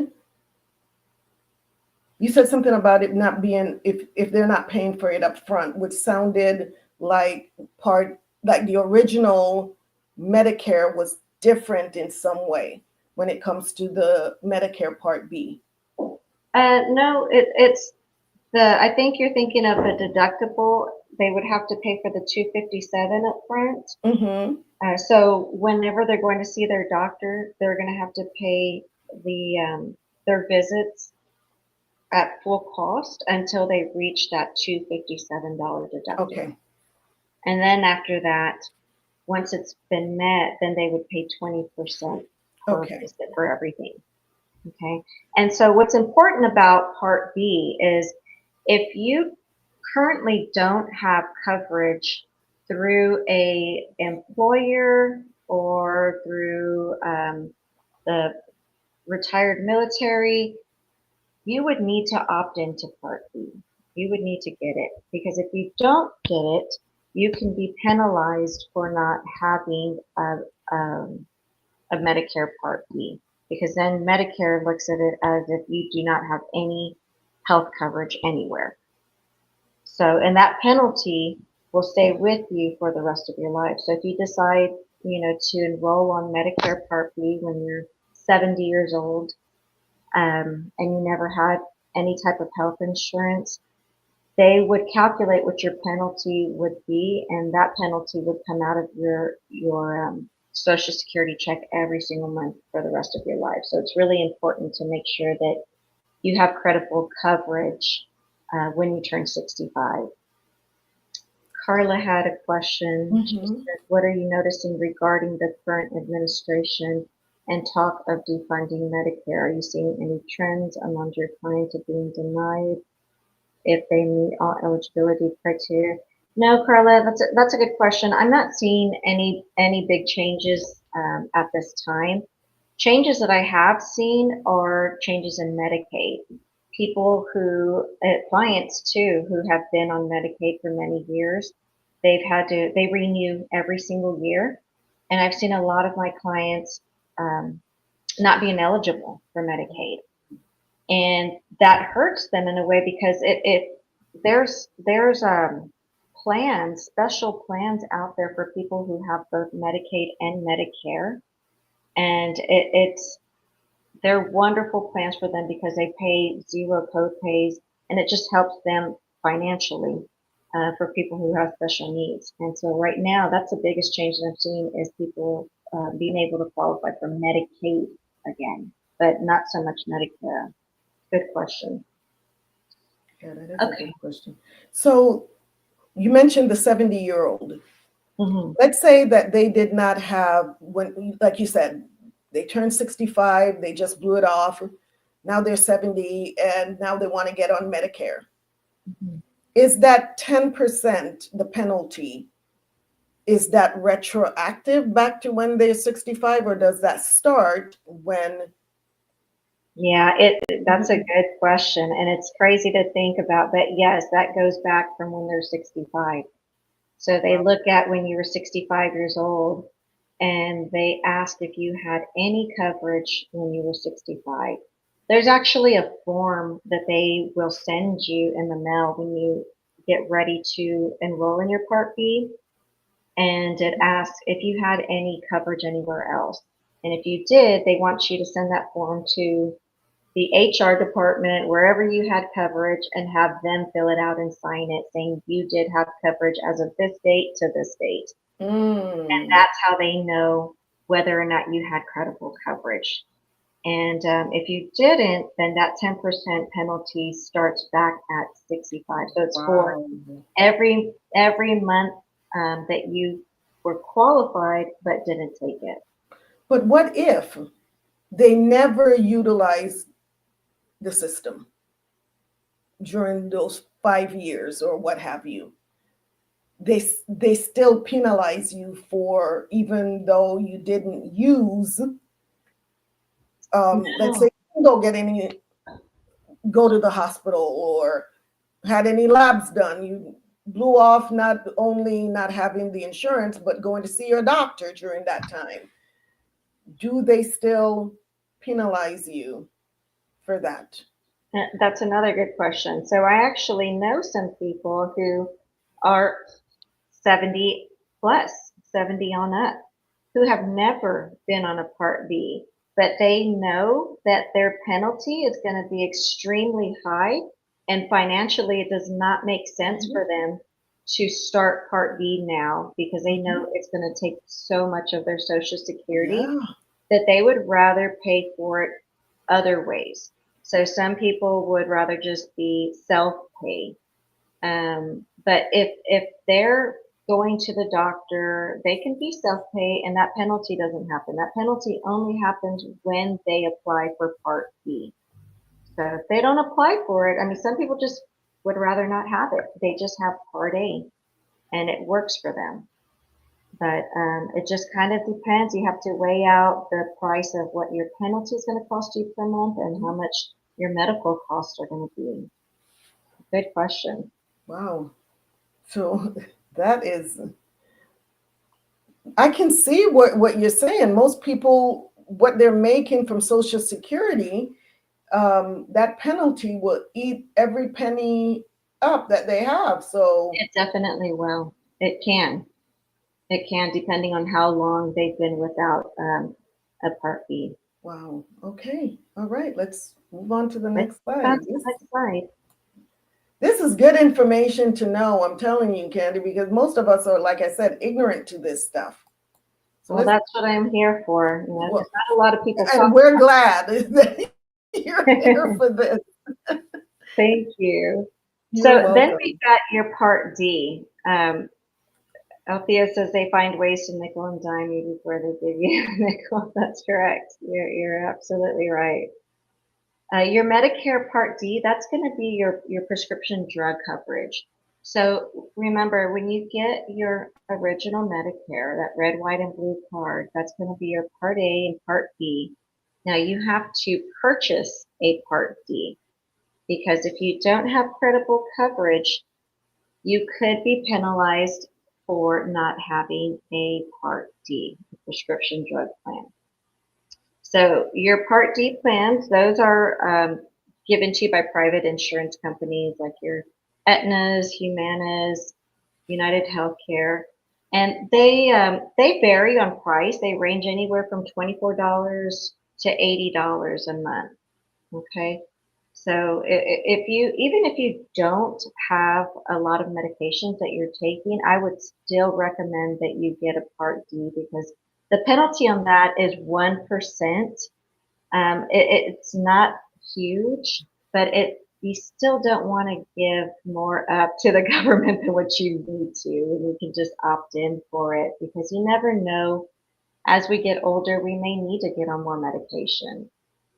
You said something about it not being, if they're not paying for it up front, which sounded like the original Medicare was different in some way when it comes to the Medicare Part B. No, it's I think you're thinking of the deductible. They would have to pay for the $257 up front. So whenever they're going to see their doctor, they're going to have to pay their visits at full cost until they reach that $257 deductible. Okay. And then after that, once it's been met, then they would pay 20% per visit for everything. Okay. And so what's important about Part B is if you currently don't have coverage through a employer or through the retired military, you would need to opt into Part B. You would need to get it, because if you don't get it, you can be penalized for not having a Medicare Part B, because then Medicare looks at it as if you do not have any health coverage anywhere. So, and that penalty will stay with you for the rest of your life. So if you decide, to enroll on Medicare Part B when you're 70 years old, and you never had any type of health insurance, they would calculate what your penalty would be, and that penalty would come out of your Social Security check every single month for the rest of your life. So it's really important to make sure that you have credible coverage when you turn 65. Carla had a question. She said, what are you noticing regarding the current administration and talk of defunding Medicare? Are you seeing any trends among your clients of being denied if they meet all eligibility criteria? No, Carla, that's a good question. I'm not seeing any big changes at this time. Changes that I have seen are changes in Medicaid. People clients too, who have been on Medicaid for many years, they renew every single year. And I've seen a lot of my clients not being eligible for Medicaid. And that hurts them in a way because there's special plans out there for people who have both Medicaid and Medicare. And they're wonderful plans for them because they pay zero co-pays, and it just helps them financially for people who have special needs. And so right now, that's the biggest change that I'm seeing is people being able to qualify for Medicaid again, but not so much Medicare. Good question. Yeah, that is a good question. So you mentioned the 70-year-old. Let's say that they did not have, like you said, they turned 65, they just blew it off. Now they're 70 and now they want to get on Medicare. Is that 10%, the penalty, is that retroactive back to when they're 65, or does that start when? Yeah, that's a good question. And it's crazy to think about, but yes, that goes back from when they're 65. So they look at when you were 65 years old, and they asked if you had any coverage when you were 65. There's actually a form that they will send you in the mail when you get ready to enroll in your Part B. And it asks if you had any coverage anywhere else. And if you did, they want you to send that form to the HR department, wherever you had coverage, and have them fill it out and sign it saying you did have coverage as of this date to this date. And that's how they know whether or not you had credible coverage. And if you didn't, then that 10% penalty starts back at 65. So it's for every month that you were qualified but didn't take it. But what if they never utilized the system during those 5 years or what have you? They still penalize you for, even though you didn't use, let's say you don't go to the hospital or had any labs done. You blew off not only not having the insurance, but going to see your doctor during that time. Do they still penalize you for that? That's another good question. So I actually know some people who are 70 plus, 70 on up, who have never been on a Part B, but they know that their penalty is going to be extremely high, and financially it does not make sense for them to start Part B now because they know it's going to take so much of their Social Security that they would rather pay for it other ways. So some people would rather just be self-pay. But if they're going to the doctor, they can be self-pay, and that penalty doesn't happen. That penalty only happens when they apply for Part B. So if they don't apply for it, I mean, some people just would rather not have it. They just have Part A, and it works for them. But it just kind of depends. You have to weigh out the price of what your penalty is going to cost you per month and how much your medical costs are going to be. Good question. Wow. So that is, I can see what you're saying. Most people, what they're making from Social Security, that penalty will eat every penny up that they have. So it definitely will. It can. It can, depending on how long they've been without a Part B. Wow. Okay. All right. Let's move on to the next slide. That's the next slide. This is good information to know. I'm telling you, Candy, because most of us are, like I said, ignorant to this stuff. So Well, that's what I'm here for. You know, well, not a lot of people and talk. we're glad that you're here for this. Thank you. You're So welcome. then we got your Part D. Althea says they find ways to nickel and dime you before they give you a nickel. That's correct. You're absolutely right. Your Medicare Part D, that's going to be your prescription drug coverage. So remember, when you get your original Medicare, that red, white, and blue card, that's going to be your Part A and Part B. Now you have to purchase a Part D, because if you don't have credible coverage, you could be penalized for not having a Part D, a prescription drug plan. So your Part D plans, those are given to you by private insurance companies like your Aetna's, Humana's, United Healthcare, and they vary on price. They range anywhere from $24 to $80 a month. Okay, so even if you don't have a lot of medications that you're taking, I would still recommend that you get a Part D, because the penalty on that is 1%. It's not huge, but you still don't want to give more up to the government than what you need to. You can just opt in for it, because you never know. As we get older, we may need to get on more medication.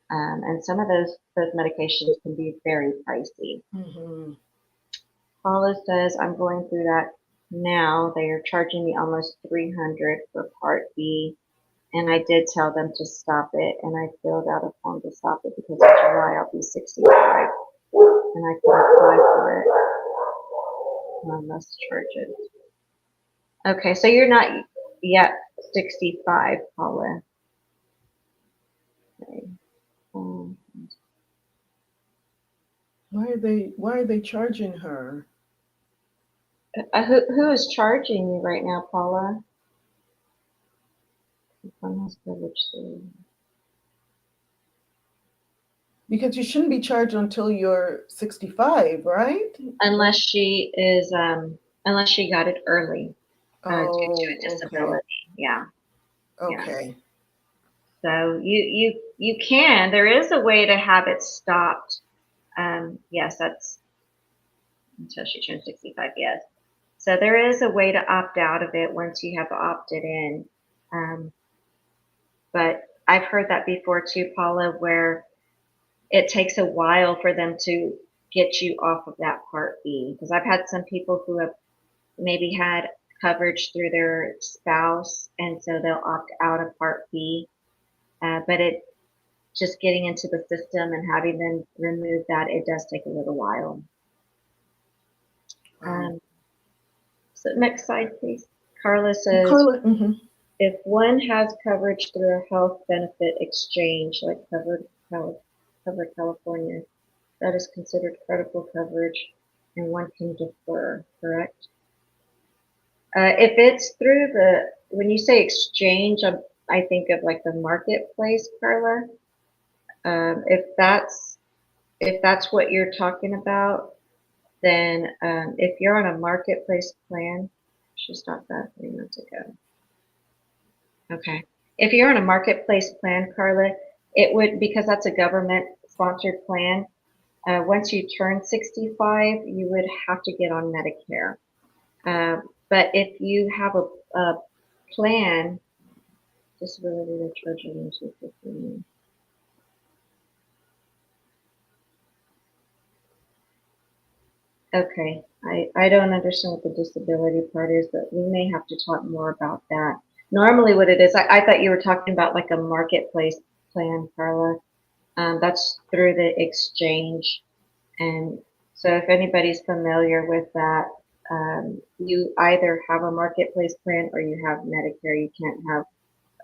And some of those medications can be very pricey. Mm-hmm. Paula says, I'm going through that now. They are charging me almost $300 for Part B. And I did tell them to stop it, and I filled out a form to stop it, because in July I'll be 65, and I can apply for it on less charges. Okay, so you're not yet 65, Paula. Okay. Why are they charging her? Who is charging you right now, Paula? Because you shouldn't be charged until you're 65, right? Unless she is, unless she got it early due to a disability. Okay. Yeah. Okay. Yeah. So you can. There is a way to have it stopped. Yes, that's until she turns 65. Yes. So there is a way to opt out of it once you have opted in. But I've heard that before too, Paula, where it takes a while for them to get you off of that Part B. Because I've had some people who have maybe had coverage through their spouse, and so they'll opt out of Part B. But it just getting into the system and having them remove that, it does take a little while. So next slide, please. Carla says, if one has coverage through a health benefit exchange, like Covered California, that is considered credible coverage, and one can defer, correct? If it's through when you say exchange, I think of like the marketplace, Carla. If that's what you're talking about, then if you're on a marketplace plan, she stopped that 3 months ago. Okay. If you're on a marketplace plan, Carla, it would, because that's a government-sponsored plan, once you turn 65, you would have to get on Medicare. But if you have a plan, disability, they're charging you $250. Okay, I don't understand what the disability part is, but we may have to talk more about that. Normally what it is, I thought you were talking about like a marketplace plan, Carla. That's through the exchange. And so if anybody's familiar with that, you either have a marketplace plan or you have Medicare. You can't have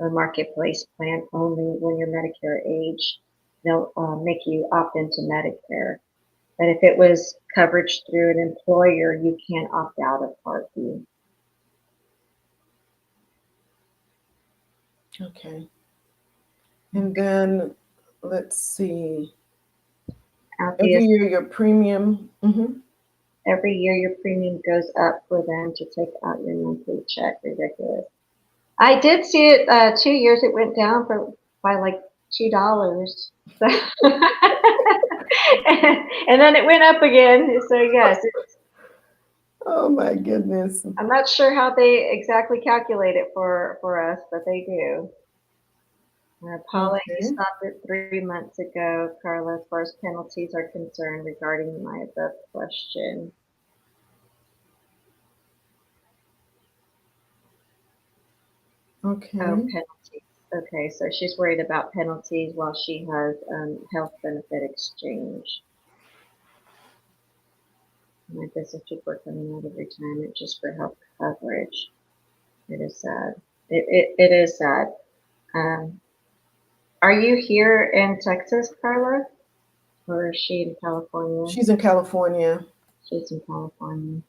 a marketplace plan only when you're Medicare age. They'll make you opt into Medicare. But if it was coverage through an employer, you can't opt out of Part B. Okay. And then let's see. Althea, Every year your premium. every year your premium goes up for them to take out your monthly check. Ridiculous. I did see it 2 years. It went down by like $2. So and then it went up again. So yes, Oh my goodness. I'm not sure how they exactly calculate it for us, but they do. Paula, you Okay. stopped it 3 months ago, Carla, as far as penalties are concerned regarding my above question. Okay. Oh, penalties. Okay, so she's worried about penalties while she has health benefit exchange. My business people are coming out of retirement just for health coverage. It is sad. It is sad. Are you here in Texas, Carla? Or is she in California? She's in California. She's in California.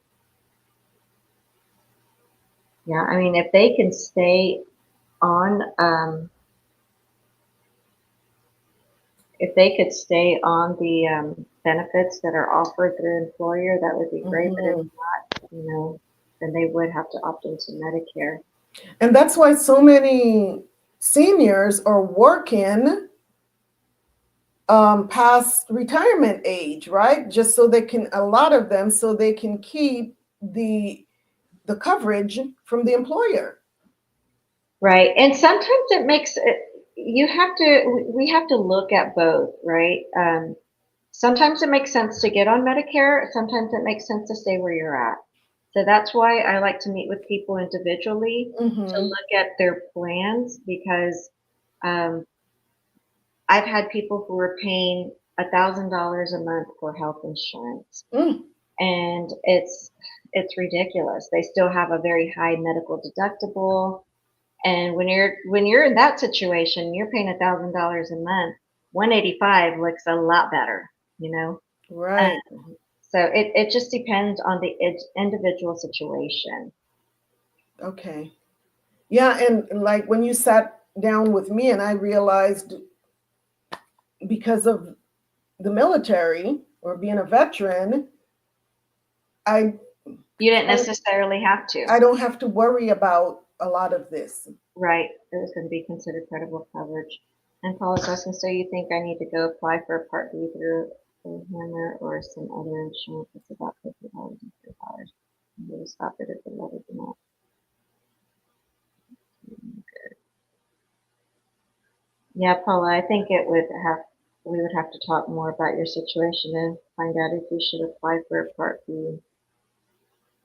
Yeah, I mean, if they can stay on, if they could stay on the benefits that are offered through employer, that would be great. But if not, then they would have to opt into Medicare. And that's why so many seniors are working past retirement age, right? Just so they can, a lot of them, so they can keep the coverage from the employer. Right. And sometimes it makes it, we have to look at both, right? Sometimes it makes sense to get on Medicare. Sometimes it makes sense to stay where you're at. So that's why I like to meet with people individually to look at their plans, because I've had people who are paying $1,000 a month for health insurance, and it's ridiculous. They still have a very high medical deductible, and when you're in that situation, you're paying $1,000 a month. 185 looks a lot better, Right. So it just depends on the individual situation. Okay. Yeah, and like when you sat down with me and I realized, because of the military or being a veteran, You didn't necessarily have to. I don't have to worry about a lot of this. Right. It was going to be considered credible coverage. And Paul is asking, so you think I need to go apply for a Part B through Hammer or some other insurance? It's about $50 and $3. We'll stop it at the level do not. Yeah, Paula, I think we would have to talk more about your situation and find out if you should apply for a Part B.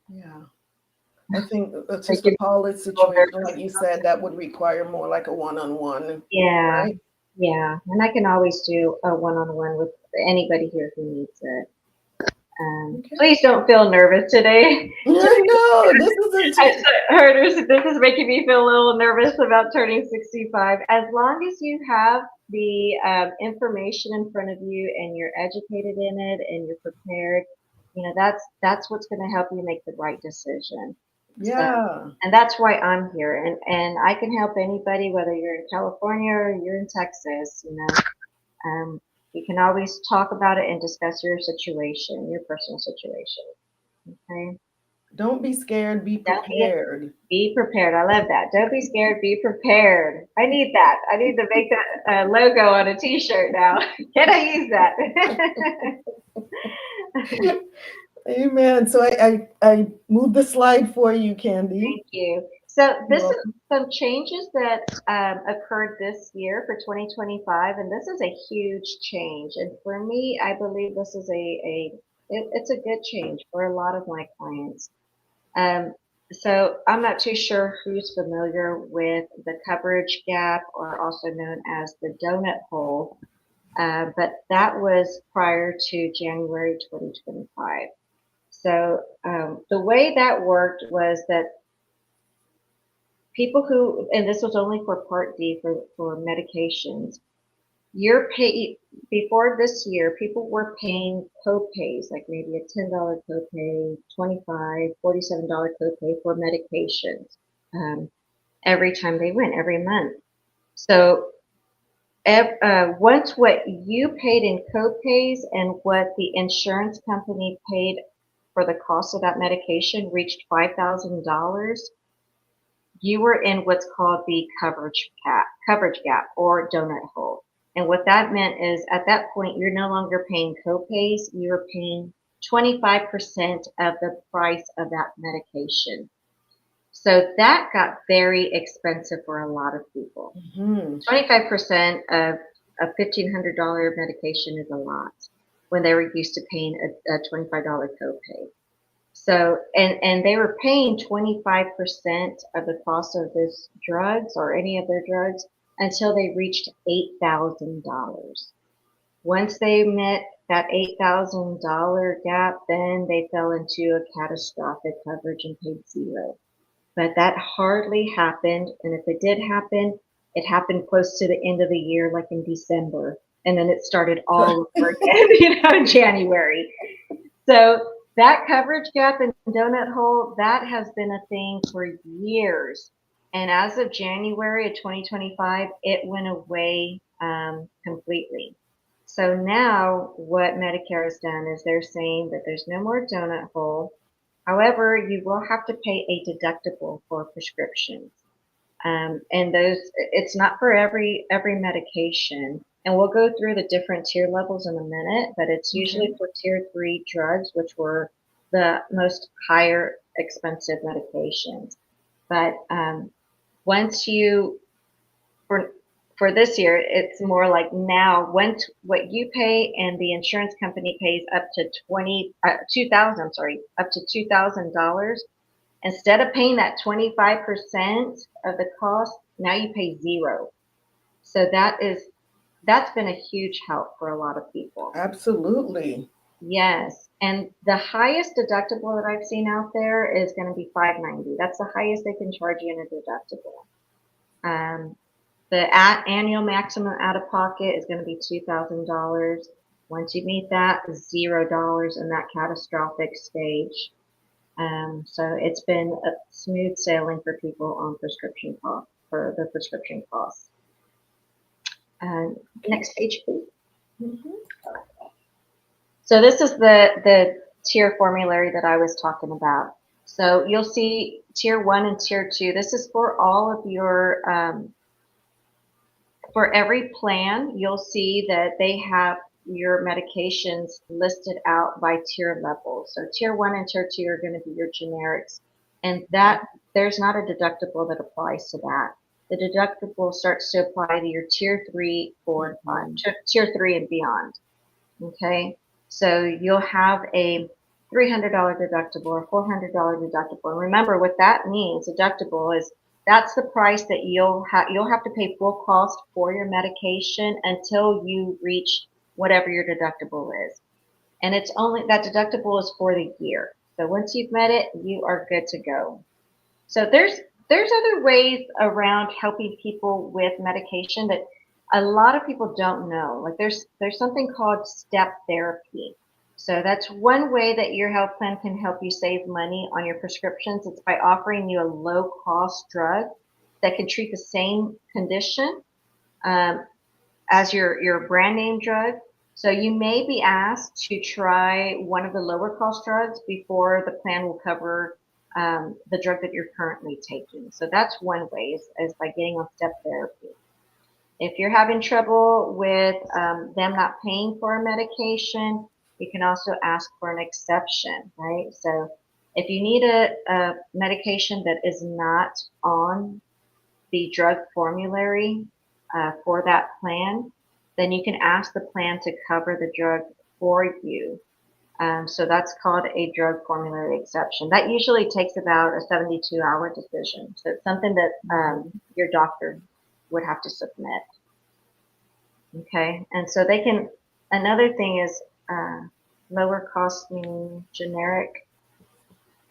Yeah. I think Sister Paula's situation, like you said, that would require more like a one-on-one. Yeah. Right? Yeah. And I can always do a one-on-one with anybody here who needs it. Okay. Please don't feel nervous today. No, this is making me feel a little nervous about turning 65. As long as you have the information in front of you and you're educated in it and you're prepared, that's what's going to help you make the right decision. Yeah. So, and that's why I'm here, and I can help anybody, whether you're in California or you're in Texas. You can always talk about it and discuss your situation, your personal situation. Okay. Don't be scared. Be prepared. Be prepared. I love that. Don't be scared. Be prepared. I need that. I need to make that logo on a T-shirt now. Can I use that? Amen. So I moved the slide for you, Candy. Thank you. So this is some changes that occurred this year for 2025, and this is a huge change. And for me, I believe this is it's a good change for a lot of my clients. So I'm not too sure who's familiar with the coverage gap, or also known as the donut hole, but that was prior to January 2025. So the way that worked was that people who, and this was only for Part D for medications, before this year, people were paying co-pays, like maybe a $10 copay, $25, $47 copay for medications every time they went, every month. So once what you paid in co-pays and what the insurance company paid for the cost of that medication reached $5,000, you were in what's called the coverage gap or donut hole. And what that meant is at that point, you're no longer paying co-pays, you're paying 25% of the price of that medication. So that got very expensive for a lot of people. 25% of a $1,500 medication is a lot when they were used to paying a $25 copay. So, and they were paying 25% of the cost of this drugs or any of their drugs until they reached $8,000. Once they met that $8,000 gap, then they fell into a catastrophic coverage and paid zero. But that hardly happened. And if it did happen, it happened close to the end of the year, like in December. And then it started all over again, in January. So that coverage gap and donut hole, that has been a thing for years. And as of January of 2025, it went away completely. So now what Medicare has done is they're saying that there's no more donut hole. However, you will have to pay a deductible for prescriptions. And those, it's not for every medication. And we'll go through the different tier levels in a minute, but it's usually for tier 3 drugs, which were the most higher expensive medications. But once you, for this year, it's more like now once what you pay and the insurance company pays up to $2,000. Instead of paying that 25% of the cost, now you pay zero. So that's been a huge help for a lot of people. Absolutely. Yes. And the highest deductible that I've seen out there is going to be $590. That's the highest they can charge you in a deductible. The annual maximum out of pocket is going to be $2,000. Once you meet that, $0 in that catastrophic stage. So it's been a smooth sailing for people on prescription costs, for the prescription costs. Next page, please. So this is the tier formulary that I was talking about. So you'll see tier 1 and tier 2. This is for all of your, for every plan, you'll see that they have your medications listed out by tier level. So tier 1 and tier 2 are going to be your generics. And that there's not a deductible that applies to that. The deductible starts to apply to your tier 3, 4, and 5, tier 3 and beyond. Okay, so you'll have a $300 deductible or $400 deductible. And remember what that means, deductible is that's the price that you'll have to pay full cost for your medication until you reach whatever your deductible is. And it's only, that deductible is for the year. So once you've met it, you are good to go. So there's other ways around helping people with medication that a lot of people don't know. Like there's something called step therapy. So that's one way that your health plan can help you save money on your prescriptions. It's by offering you a low-cost drug that can treat the same condition as your brand name drug. So you may be asked to try one of the lower-cost drugs before the plan will cover the drug that you're currently taking. So that's one way is by getting on step therapy. If you're having trouble with them not paying for a medication, you can also ask for an exception, right? So if you need a medication that is not on the drug formulary for that plan, then you can ask the plan to cover the drug for you. So that's called a drug formulary exception. That usually takes about a 72-hour decision. So it's something that your doctor would have to submit. Okay, and so they can, another thing is lower cost meaning generic,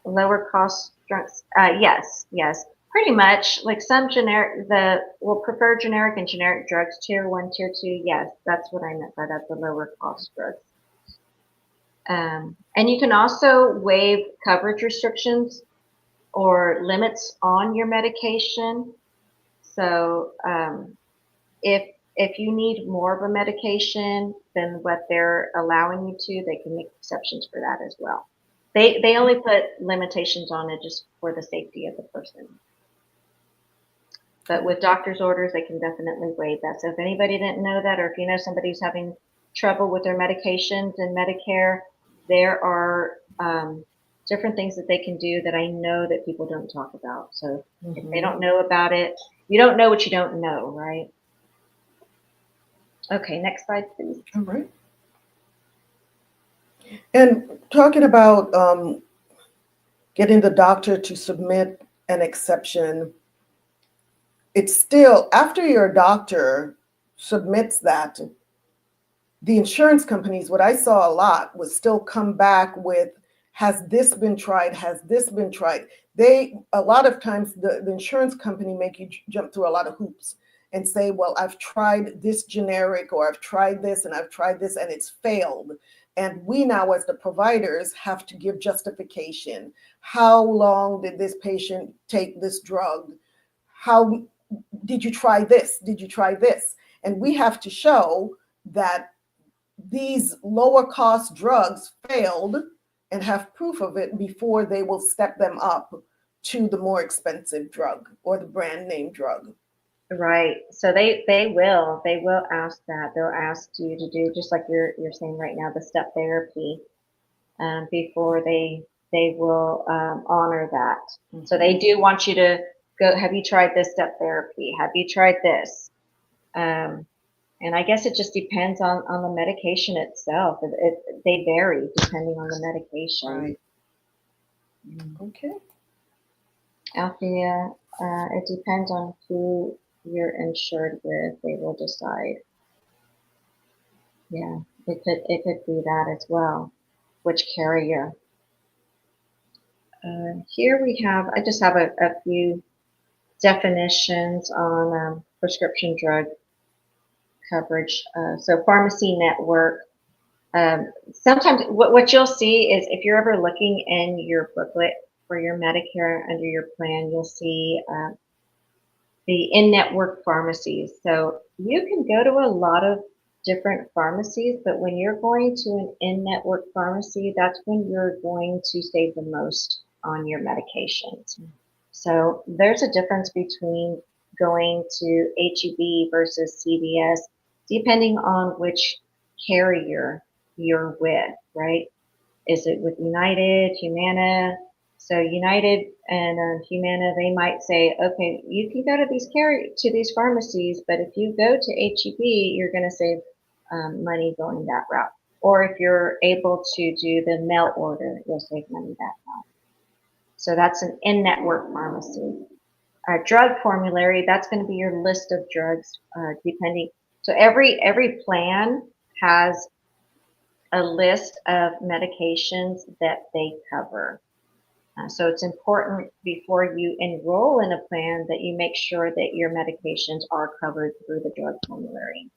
lower cost drugs. Yes, pretty much. Like some generic, will prefer generic and generic drugs, tier 1, tier 2. Yes, that's what I meant by that, the lower cost drugs. And you can also waive coverage restrictions or limits on your medication. So if you need more of a medication than what they're allowing you to, they can make exceptions for that as well. They only put limitations on it just for the safety of the person. But with doctor's orders, they can definitely waive that. So if anybody didn't know that, or if you know somebody who's having trouble with their medications and Medicare, there are different things that they can do that I know that people don't talk about. So if they don't know about it, you don't know what you don't know, right? Okay, next slide, please. All right. And talking about getting the doctor to submit an exception, it's still, after your doctor submits that, the insurance companies, what I saw a lot was still come back with, has this been tried? Has this been tried? A lot of times the insurance company make you jump through a lot of hoops and say, well, I've tried this generic, or I've tried this and I've tried this and it's failed. And we now, as the providers, have to give justification. How long did this patient take this drug? How did you try this? Did you try this? And we have to show that these lower cost drugs failed and have proof of it before they will step them up to the more expensive drug or the brand name drug. Right. So they will ask that. They'll ask you to do, just like you're saying right now, the step therapy before they will honor that. So they do want you to go, have you tried this step therapy? Have you tried this? And I guess it just depends on the medication itself. They vary depending on the medication. Right. Okay. Althea, it depends on who you're insured with. They will decide. Yeah, it could be that as well. Which carrier? Here we have, I just have a few definitions on prescription drug coverage. So pharmacy network. Sometimes what you'll see is, if you're ever looking in your booklet for your Medicare under your plan, you'll see the in-network pharmacies. So you can go to a lot of different pharmacies, but when you're going to an in-network pharmacy, that's when you're going to save the most on your medications. So there's a difference between going to HEB versus CVS, depending on which carrier you're with, right? Is it with United, Humana? So United and Humana, they might say, okay, you can go to these pharmacies, but if you go to HEB, you're going to save money going that route. Or if you're able to do the mail order, you'll save money that route. So that's an in-network pharmacy. A drug formulary, that's going to be your list of drugs, depending. So every plan has a list of medications that they cover. So it's important before you enroll in a plan that you make sure that your medications are covered through the drug formulary.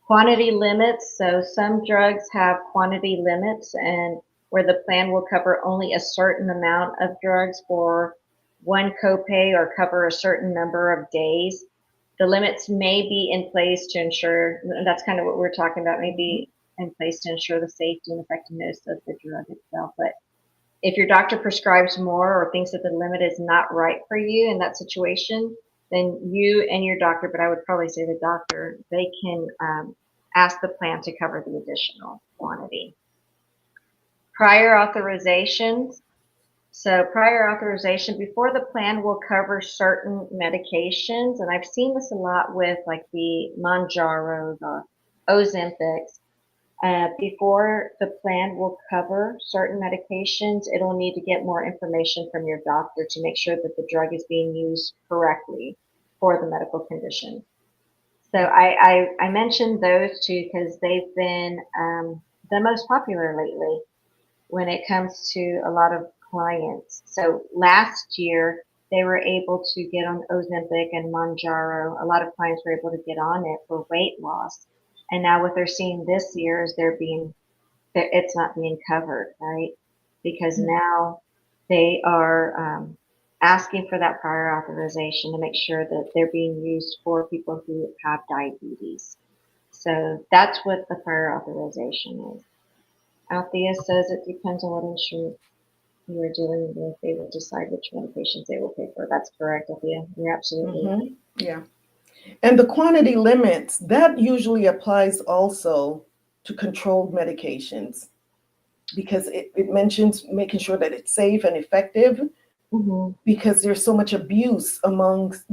Quantity limits. So some drugs have quantity limits, and where the plan will cover only a certain amount of drugs for one copay or cover a certain number of days. The limits may be in place to ensure, that's kind of what we're talking about, maybe in place to ensure the safety and effectiveness of the drug itself. But if your doctor prescribes more or thinks that the limit is not right for you in that situation, then you and your doctor, but I would probably say the doctor, they can ask the plan to cover the additional quantity. Prior authorizations. So prior authorization, before the plan will cover certain medications, and I've seen this a lot with like the Mounjaro, the Ozempics. Before the plan will cover certain medications, it'll need to get more information from your doctor to make sure that the drug is being used correctly for the medical condition. So I mentioned those two because they've been the most popular lately when it comes to a lot of clients. So last year, they were able to get on Ozempic and Mounjaro. A lot of clients were able to get on it for weight loss. And now what they're seeing this year is it's not being covered, right? Because now they are asking for that prior authorization to make sure that they're being used for people who have diabetes. So that's what the prior authorization is. Althea says it depends on what insurance you are dealing with. They will decide which medications they will pay for. That's correct, Althea. You're absolutely right. Yeah. And the quantity limits, that usually applies also to controlled medications, because it mentions making sure that it's safe and effective, because there's so much abuse amongst,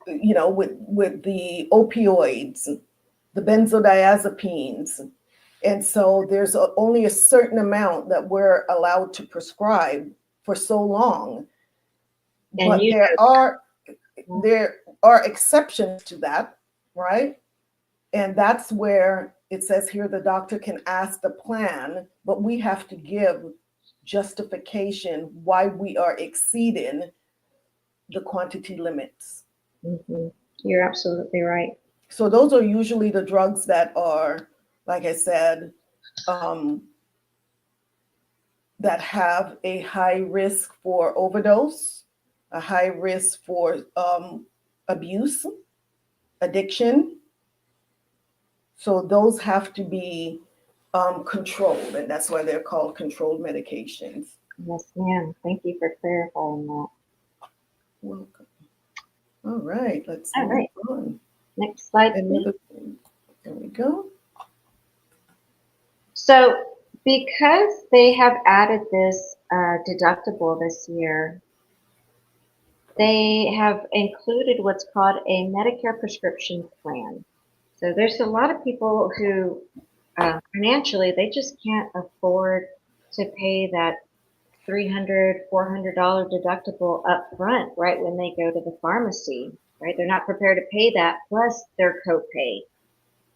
with the opioids, the benzodiazepines. And so there's only a certain amount that we're allowed to prescribe for so long. And But there are exceptions to that, right? And that's where it says here the doctor can ask the plan, but we have to give justification why we are exceeding the quantity limits. You're absolutely right. So those are usually the drugs that are, like I said, that have a high risk for overdose, a high risk for abuse, addiction. So those have to be controlled, and that's why they're called controlled medications. Yes, ma'am. Thank you for clarifying that. Welcome. All right, let's All move right. on. Next slide, Another please. thing. There we go. So because they have added this deductible this year, they have included what's called a Medicare prescription plan. So there's a lot of people who financially, they just can't afford to pay that $300, $400 deductible up front, right, when they go to the pharmacy, right? They're not prepared to pay that plus their copay.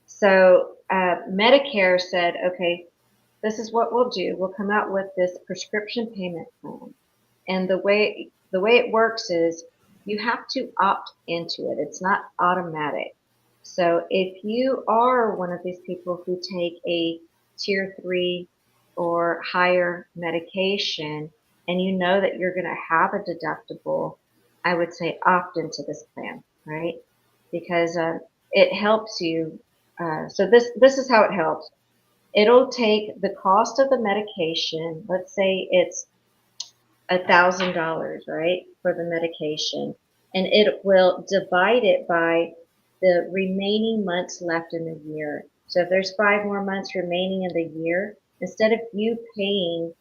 So Medicare said, okay, this is what we'll do. We'll come out with this prescription payment plan. And the way it works is you have to opt into it. It's not automatic. So if you are one of these people who take a tier 3 or higher medication and you know that you're going to have a deductible, I would say opt into this plan, right? Because it helps you. So this is how it helps. It'll take the cost of the medication. Let's say it's $1,000, right, for the medication, and it will divide it by the remaining months left in the year. So if there's 5 more months remaining in the year, instead of you paying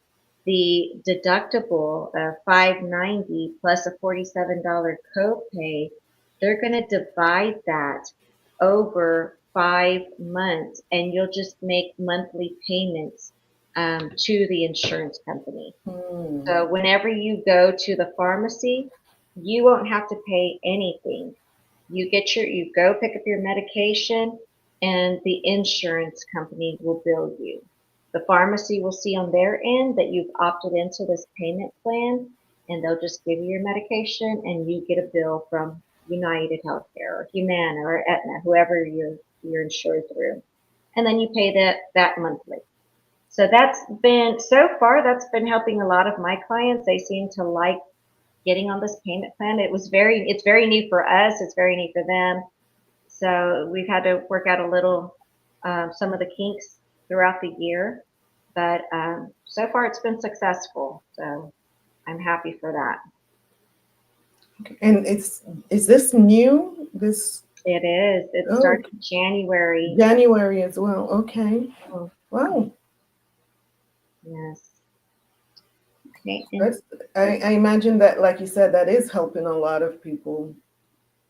the deductible of $590 plus a $47 copay, they're going to divide that over 5 months, and you'll just make monthly payments to the insurance company. So whenever you go to the pharmacy, you won't have to pay anything. You go pick up your medication, and the insurance company will bill you. The pharmacy will see on their end that you've opted into this payment plan, and they'll just give you your medication, and you get a bill from United Healthcare or Humana or Aetna, whoever you're insured through, and then you pay that monthly. So so far that's been helping a lot of my clients. They seem to like getting on this payment plan. It's very new for us. It's very new for them. So we've had to work out a little, some of the kinks throughout the year, but so far it's been successful. So I'm happy for that. And is this new? It is. It started January. January as well. Okay. Oh. Wow. Yes. Okay. I imagine that, like you said, that is helping a lot of people.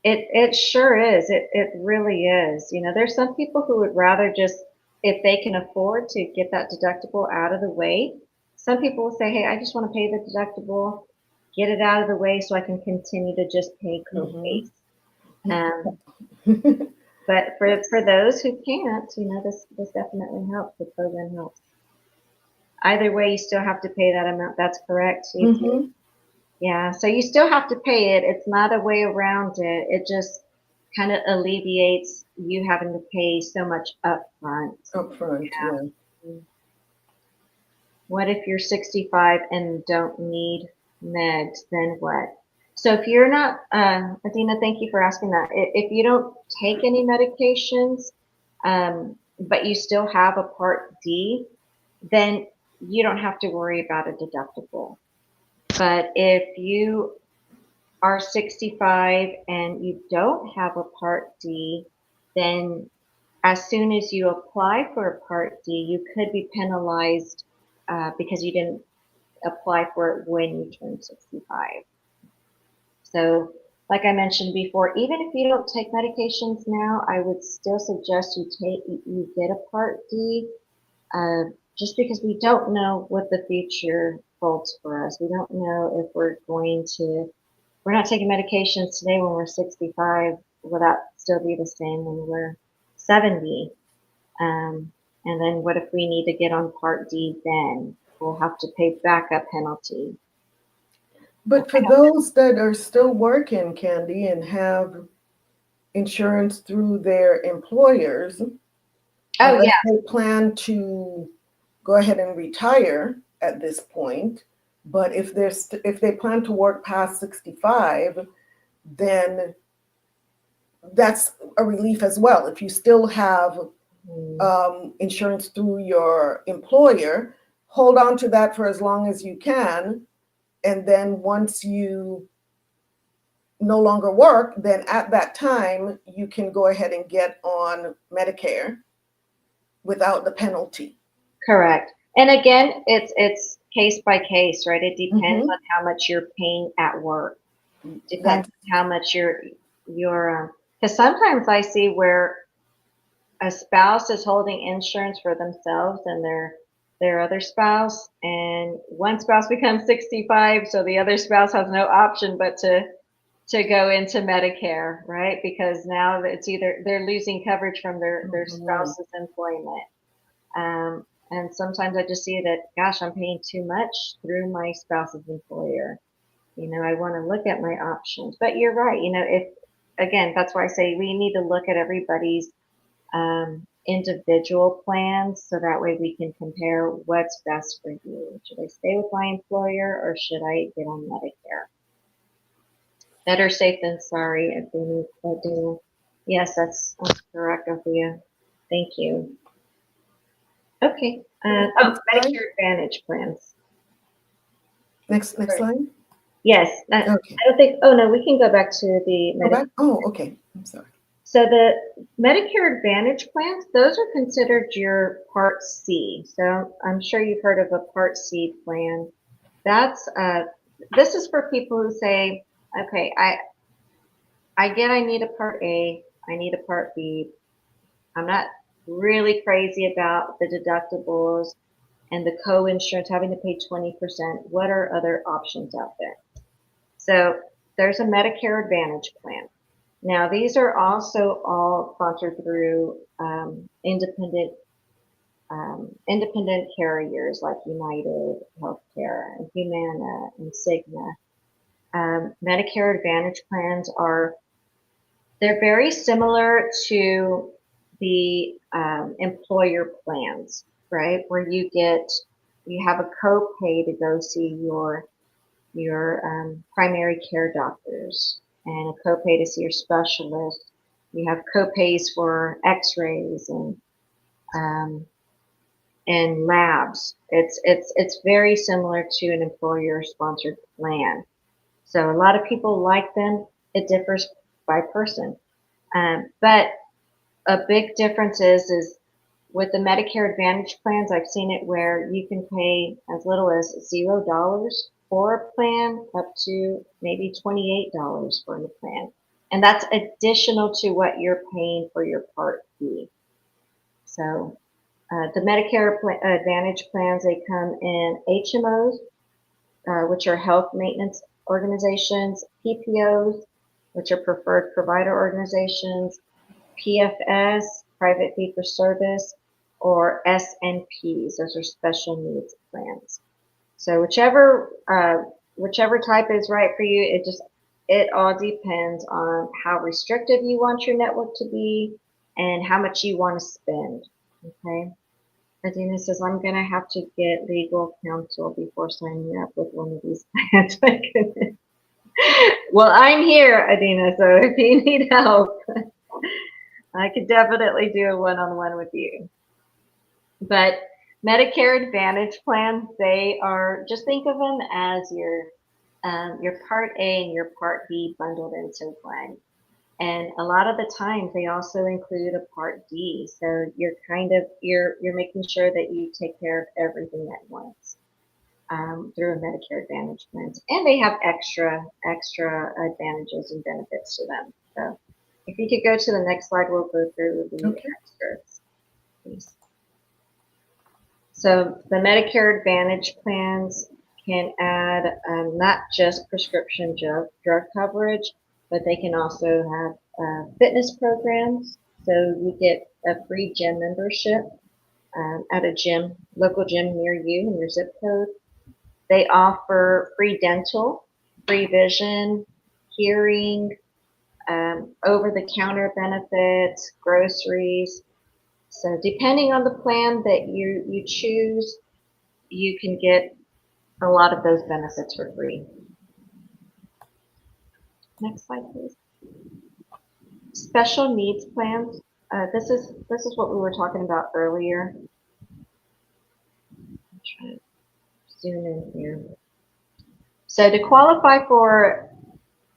It sure is. It really is. There's some people who would rather just, if they can afford to get that deductible out of the way. Some people will say, hey, I just want to pay the deductible, get it out of the way so I can continue to just pay copays. But for those who can't, this definitely helps. The program helps. Either way, you still have to pay that amount. That's correct. Yeah, so you still have to pay it. It's not a way around it. It just kind of alleviates you having to pay so much upfront. Yeah. What if you're 65 and don't need meds, then what? So if you're not, Adina, thank you for asking that. If you don't take any medications, but you still have a Part D, then you don't have to worry about a deductible. But if you are 65 and you don't have a Part D, then as soon as you apply for a Part D, you could be penalized because you didn't apply for it when you turn 65. So, like I mentioned before, even if you don't take medications now, I would still suggest you get a Part D, just because we don't know what the future holds for us. We don't know if we're not taking medications today when we're 65. Will that still be the same when we're 70? And then what if we need to get on Part D then? We'll have to pay backup penalty. But for those that are still working, Candy, and have insurance through their employers, unless they plan to go ahead and retire at this point, but if they plan to work past 65, then that's a relief as well. If you still have insurance through your employer, hold on to that for as long as you can. And then once you no longer work, then at that time, you can go ahead and get on Medicare without the penalty. Correct. And again, it's case by case, right? It depends on how much you're paying at work. Depends on how much you're because sometimes I see where a spouse is holding insurance for themselves and their other spouse, and one spouse becomes 65, so the other spouse has no option but to go into Medicare, right? Because now it's either they're losing coverage from their spouse's employment. And sometimes I just see that, gosh, I'm paying too much through my spouse's employer. I want to look at my options. But you're right. Again, that's why I say we need to look at everybody's individual plans, so that way we can compare what's best for you. Should I stay with my employer or should I get on Medicare? Better safe than sorry. Yes, that's correct, Althea. Thank you. Okay. Medicare Advantage plans. Next slide. Yes. Okay. I don't think. Oh no, we can go back to the Medicare. Oh, okay. I'm sorry. So the Medicare Advantage plans, those are considered your Part C. So I'm sure you've heard of a Part C plan. That's this is for people who say, okay, I need a Part A, I need a Part B. I'm not really crazy about the deductibles and the co-insurance, having to pay 20%. What are other options out there? So there's a Medicare Advantage plan. Now, these are also all sponsored through independent carriers like United Healthcare and Humana and Cigna. Medicare Advantage plans they're very similar to the employer plans, right? Where you have a copay to go see your primary care doctors, and a copay to see your specialist. You have copays for X-rays and labs. It's very similar to an employer-sponsored plan. So a lot of people like them. It differs by person, but a big difference is with the Medicare Advantage plans. I've seen it where you can pay as little as $0 for a plan up to maybe $28 for the plan. And that's additional to what you're paying for your Part B. So the Medicare Advantage plans, they come in HMOs, which are health maintenance organizations, PPOs, which are preferred provider organizations, PFS, private fee-for-service, or SNPs. Those are special needs plans. So whichever type is right for you, it all depends on how restrictive you want your network to be and how much you want to spend. Okay. Adina says, I'm going to have to get legal counsel before signing up with one of these plans. My goodness. Well, I'm here, Adina, so if you need help, I could definitely do a one-on-one with you. But Medicare Advantage plans, they are, just think of them as your Part A and your Part B bundled into one. And a lot of the times they also include a Part D. So you're you're making sure that you take care of everything at once through a Medicare Advantage plan. And they have extra advantages and benefits to them. So if you could go to the next slide, we'll go through the extras, please. So the Medicare Advantage plans can add not just prescription drug coverage, but they can also have fitness programs. So you get a free gym membership at a local gym near you in your zip code. They offer free dental, free vision, hearing, over-the-counter benefits, groceries. So depending on the plan that you choose, you can get a lot of those benefits for free. Next slide, please. Special needs plans. This is what we were talking about earlier. I'm trying to zoom in here. So to qualify for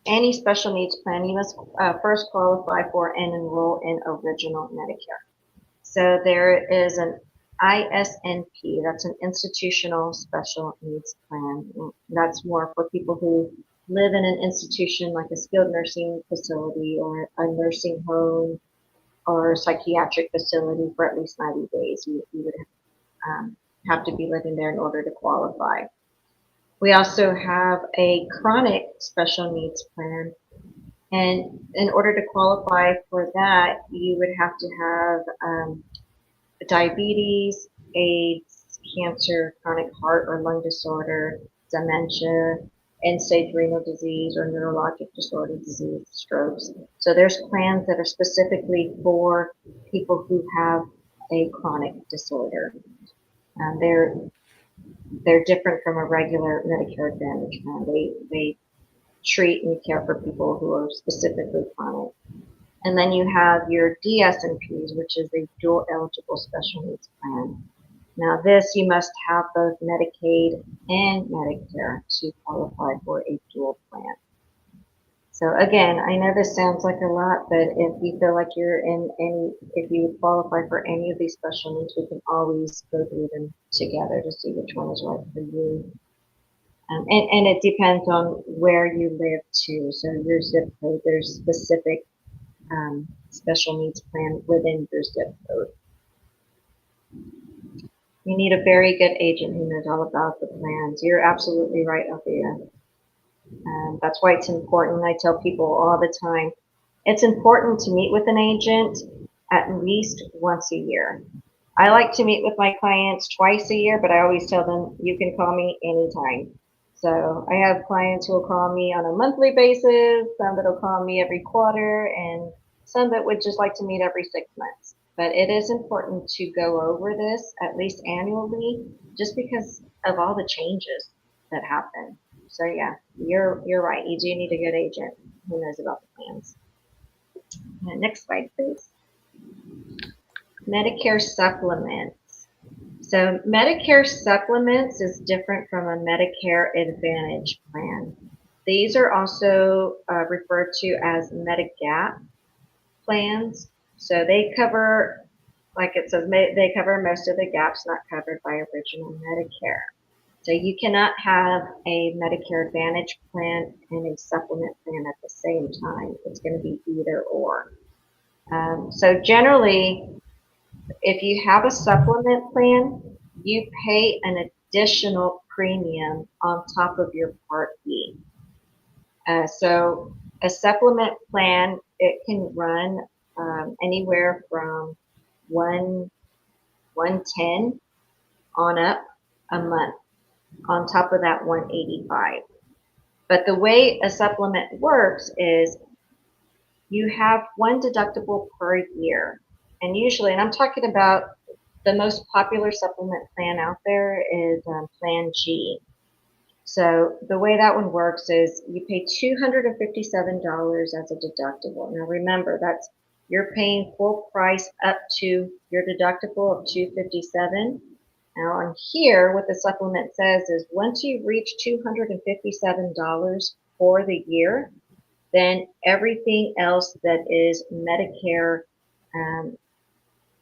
any special needs plan, you must first qualify for and enroll in Original Medicare. So there is an ISNP, that's an institutional special needs plan. That's more for people who live in an institution like a skilled nursing facility or a nursing home or a psychiatric facility for at least 90 days. You would have to be living there in order to qualify. We also have a chronic special needs plan. And in order to qualify for that, you would have to have diabetes, AIDS, cancer, chronic heart or lung disorder, dementia, end-stage renal disease or neurologic disorder disease, strokes. So there's plans that are specifically for people who have a chronic disorder. They're different from a regular Medicare Advantage plan. They treat and care for people who are specifically chronic. And then you have your DSNPs, which is a dual eligible special needs plan. Now this, you must have both Medicaid and Medicare to qualify for a dual plan. So again, I know this sounds like a lot, but if you feel like if you would qualify for any of these special needs, we can always go through them together to see which one is right for you. And it depends on where you live too. So your zip code, there's specific special needs plan within your zip code. You need a very good agent who knows all about the plans. You're absolutely right, Althea. That's why it's important. I tell people all the time, it's important to meet with an agent at least once a year. I like to meet with my clients twice a year, but I always tell them, you can call me anytime. So I have clients who will call me on a monthly basis, some that will call me every quarter, and some that would just like to meet every 6 months. But it is important to go over this at least annually, just because of all the changes that happen. So yeah, you're right. You do need a good agent who knows about the plans. Next slide, please. Medicare supplements. So Medicare supplements is different from a Medicare Advantage plan. These are also referred to as Medigap plans. So they cover, like it says, they cover most of the gaps not covered by Original Medicare. So you cannot have a Medicare Advantage plan and a supplement plan at the same time. It's going to be either or. So generally, if you have a supplement plan, you pay an additional premium on top of your Part B. So a supplement plan, it can run anywhere from $110 on up a month, on top of that $185. But the way a supplement works is you have one deductible per year. And usually, and I'm talking about the most popular supplement plan out there is Plan G. So the way that one works is you pay $257 as a deductible. Now remember, you're paying full price up to your deductible of $257. Now on here, what the supplement says is once you reach $257 for the year, then everything else that is Medicare,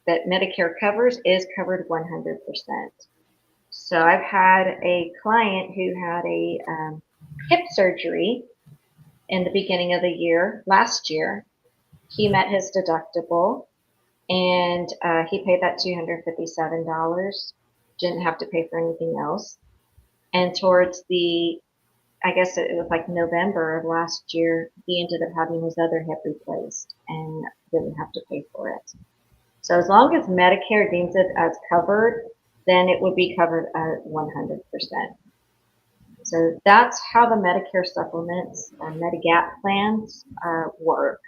that Medicare covers, is covered 100%. So I've had a client who had a hip surgery in the beginning of the year, last year. He met his deductible, and he paid that $257. Didn't have to pay for anything else. And towards I guess it was like November of last year, he ended up having his other hip replaced and didn't have to pay for it. So as long as Medicare deems it as covered, then it would be covered at 100%. So that's how the Medicare supplements or Medigap plans work.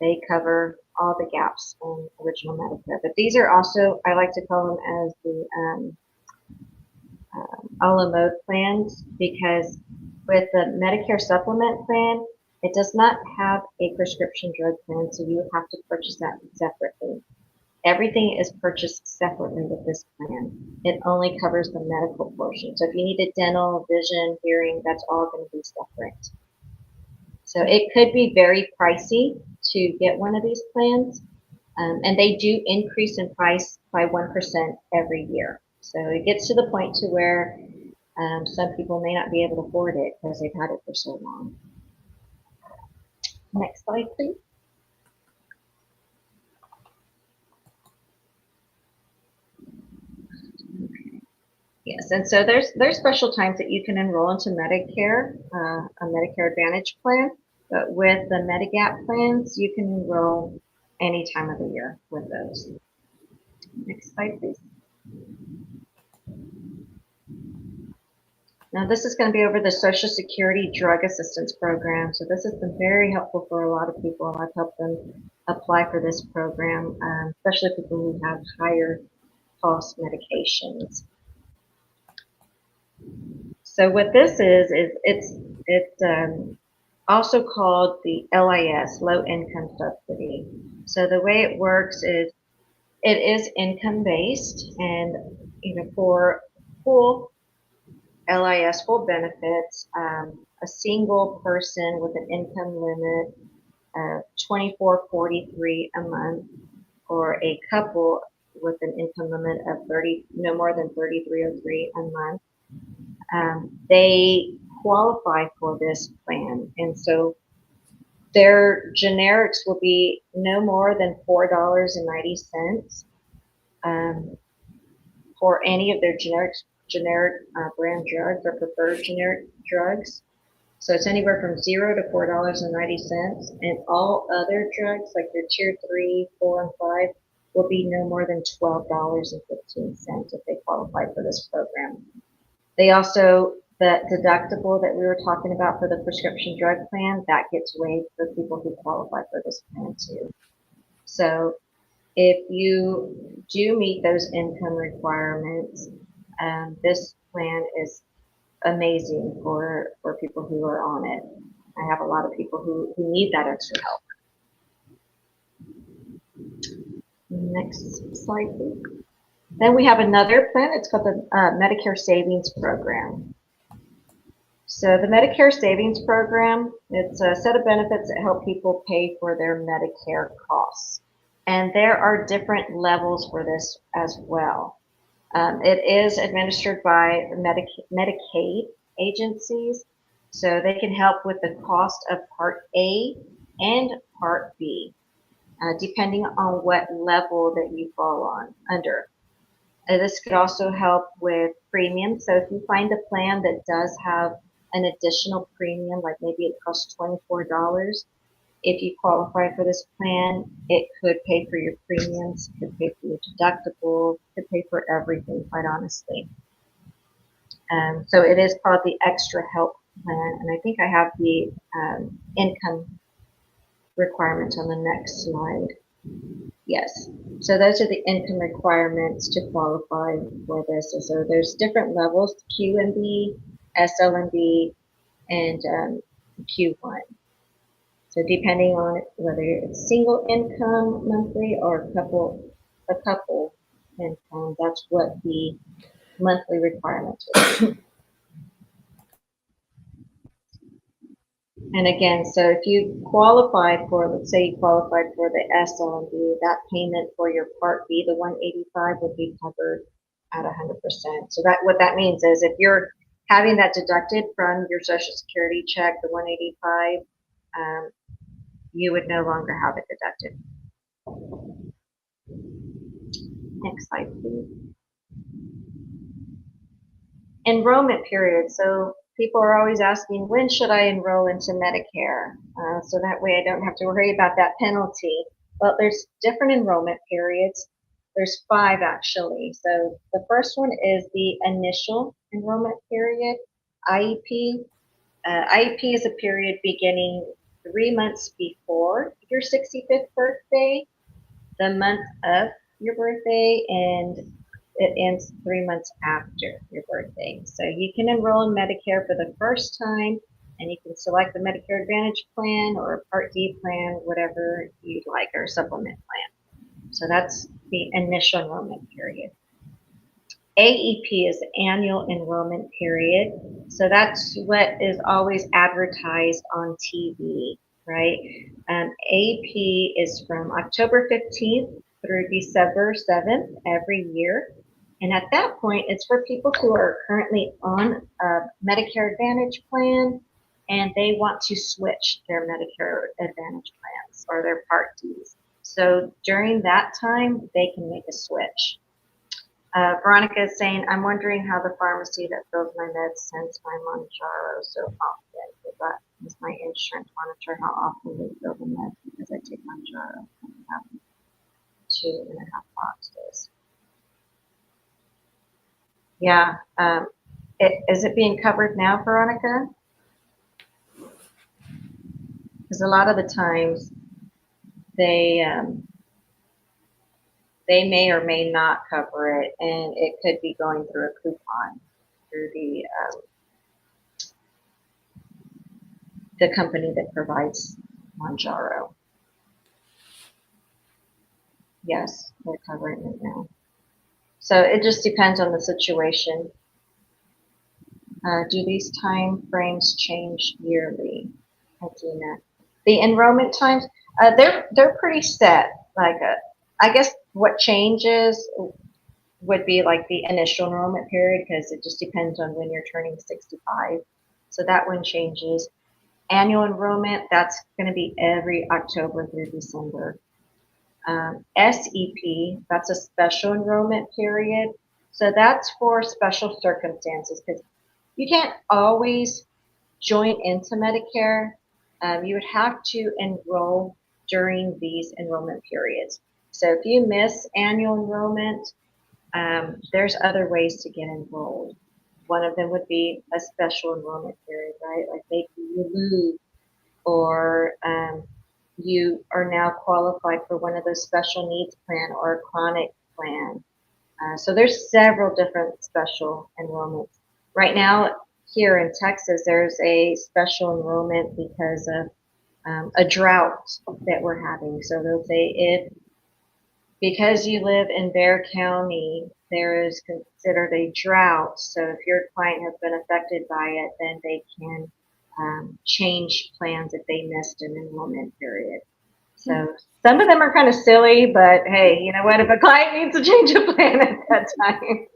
They cover all the gaps in original Medicare. But these are also, I like to call them as the a la mode plans, because with the Medicare supplement plan, it does not have a prescription drug plan, so you would have to purchase that separately. Everything is purchased separately with this plan. It only covers the medical portion. So if you needed dental, vision, hearing, that's all going to be separate. So it could be very pricey to get one of these plans, and they do increase in price by 1% every year. So it gets to the point to where some people may not be able to afford it because they've had it for so long. Next slide, please. Yes, and so there's special times that you can enroll into Medicare, a Medicare Advantage plan, but with the Medigap plans, you can enroll any time of the year with those. Next slide, please. Now this is going to be over the Social Security Drug Assistance Program. So this has been very helpful for a lot of people. I've helped them apply for this program, especially people who have higher cost medications. So what this is it's also called the LIS, Low Income Subsidy. So the way it works is it is income based, and for full LIS, full benefits, a single person with an income limit of $24.43 a month, or a couple with an income limit of no more than $33.03 a month, they qualify for this plan. And so their generics will be no more than $4.90 for any of their generic brand drugs or preferred generic drugs. So it's anywhere from $0 to $4.90, and all other drugs like their tier 3, 4, and 5 will be no more than $12.15 if they qualify for this program. They also, the deductible that we were talking about for the prescription drug plan, that gets waived for people who qualify for this plan too. So if you do meet those income requirements, this plan is amazing for people who are on it. I have a lot of people who need that extra help. Next slide, please. Then we have another plan. It's called the Medicare Savings Program. So the Medicare Savings Program, it's a set of benefits that help people pay for their Medicare costs. And there are different levels for this as well. It is administered by Medicaid agencies, so they can help with the cost of Part A and Part B, depending on what level that you fall under. This could also help with premiums. So if you find a plan that does have an additional premium, like maybe it costs $24, if you qualify for this plan, it could pay for your premiums, could pay for your deductible, could pay for everything, quite honestly. So it is called the Extra Help Plan, and I think I have the income requirements on the next slide. Yes. So those are the income requirements to qualify for this. So there's different levels: QMB, SLMB, and Q1. So depending on whether it's single income monthly or a couple income, that's what the monthly requirements would be. And again, so if you qualified for, let's say you qualified for the SLMB, that payment for your Part B, the 185, would be covered at 100%. So that what that means is if you're having that deducted from your Social Security check, the 185, you would no longer have it deducted. Next slide, please. Enrollment period. So people are always asking, when should I enroll into Medicare? So that way I don't have to worry about that penalty. Well, there's different enrollment periods. There's 5 actually. So the first one is the initial enrollment period, IEP. IEP is a period beginning 3 months before your 65th birthday, the month of your birthday, and it ends 3 months after your birthday. So you can enroll in Medicare for the first time, and you can select the Medicare Advantage plan or a Part D plan, whatever you'd like, or a supplement plan. So that's the initial enrollment period. AEP is annual enrollment period. So that's what is always advertised on TV, right? AEP is from October 15th through December 7th every year. And at that point, it's for people who are currently on a Medicare Advantage plan and they want to switch their Medicare Advantage plans or their Part Ds. So during that time, they can make a switch. Veronica is saying, I'm wondering how the pharmacy that fills my meds sends my Mounjaro so often. Does my insurance monitor how often they fill the meds because I take Mounjaro and have 2.5 boxes? Yeah. Is it being covered now, Veronica? Because a lot of the times they may or may not cover it, and it could be going through a coupon through the company that provides Mounjaro. Yes, they're covering it now. So it just depends on the situation. Do these time frames change yearly? Adina? The enrollment times, they're pretty set. Like, I guess what changes would be like the initial enrollment period, because it just depends on when you're turning 65. So that one changes. Annual enrollment, that's going to be every October through December. SEP, that's a special enrollment period. So that's for special circumstances, because you can't always join into Medicare. You would have to enroll during these enrollment periods. So if you miss annual enrollment, there's other ways to get enrolled. One of them would be a special enrollment period, right? Like maybe you move, or you are now qualified for one of those special needs plan or a chronic plan. So there's several different special enrollments. Right now here in Texas, there's a special enrollment because of a drought that we're having. So they'll say because you live in Bexar County, there is considered a drought. So if your client has been affected by it, then they can change plans if they missed an enrollment period. So some of them are kind of silly, but hey, you know what? If a client needs to change a plan at that time,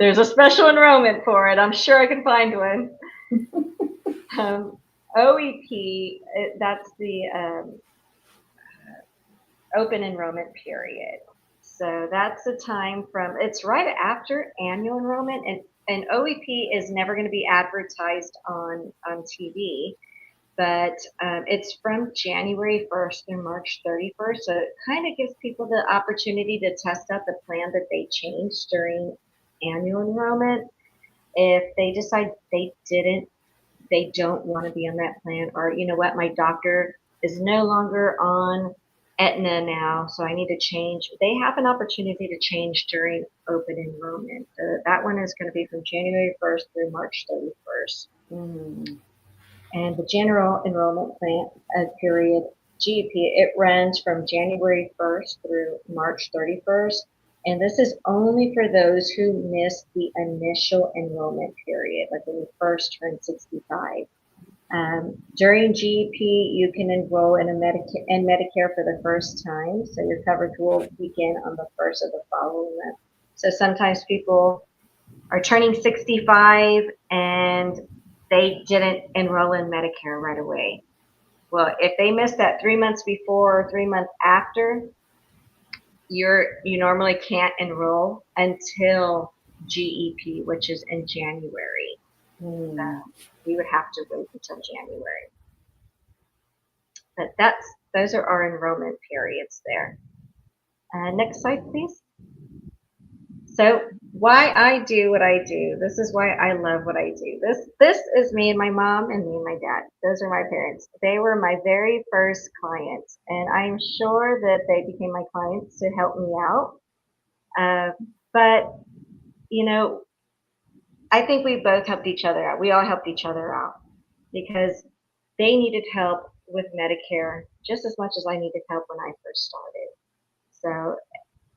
there's a special enrollment for it. I'm sure I can find one. OEP, that's the open enrollment period. So that's the time it's right after annual enrollment, and OEP is never going to be advertised on TV, but it's from January 1st through March 31st. So it kind of gives people the opportunity to test out the plan that they changed during annual enrollment. If they decide they don't want to be on that plan, or you know what, my doctor is no longer on Aetna now, so I need to change. They have an opportunity to change during open enrollment. That one is going to be from January 1st through March 31st. And the general enrollment plan period, GEP, it runs from January 1st through March 31st. And this is only for those who missed the initial enrollment period, like when you first turned 65. During GEP, you can enroll in Medicare for the first time, so your coverage will begin on the first of the following month. So sometimes people are turning 65 and they didn't enroll in Medicare right away. Well, if they missed that 3 months before or 3 months after, you normally can't enroll until GEP, which is in January. We would have to wait until January. But those are our enrollment periods there. Next slide, please. So why I do what I do. This is why I love what I do. This is me and my mom and me and my dad. Those are my parents. They were my very first clients, and I'm sure that they became my clients to help me out. But you know, I think we both helped each other out. We all helped each other out because they needed help with Medicare just as much as I needed help when I first started. So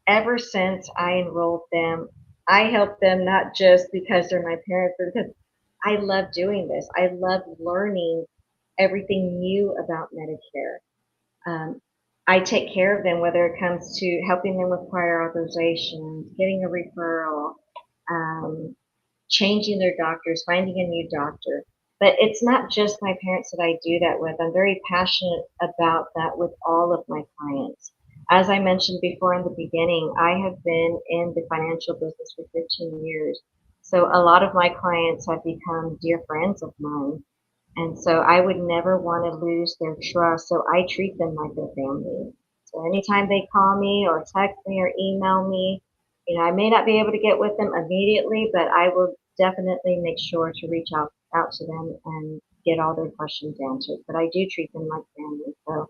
ever since I enrolled them, I help them not just because they're my parents, but because I love doing this. I love learning everything new about Medicare. I take care of them, whether it comes to helping them with prior authorizations, getting a referral, changing their doctors, finding a new doctor. But it's not just my parents that I do that with. I'm very passionate about that with all of my clients. As I mentioned before in the beginning, I have been in the financial business for 15 years. So a lot of my clients have become dear friends of mine. And so I would never want to lose their trust. So I treat them like their family. So anytime they call me or text me or email me, I may not be able to get with them immediately, but I will definitely make sure to reach out to them and get all their questions answered. But I do treat them like family. So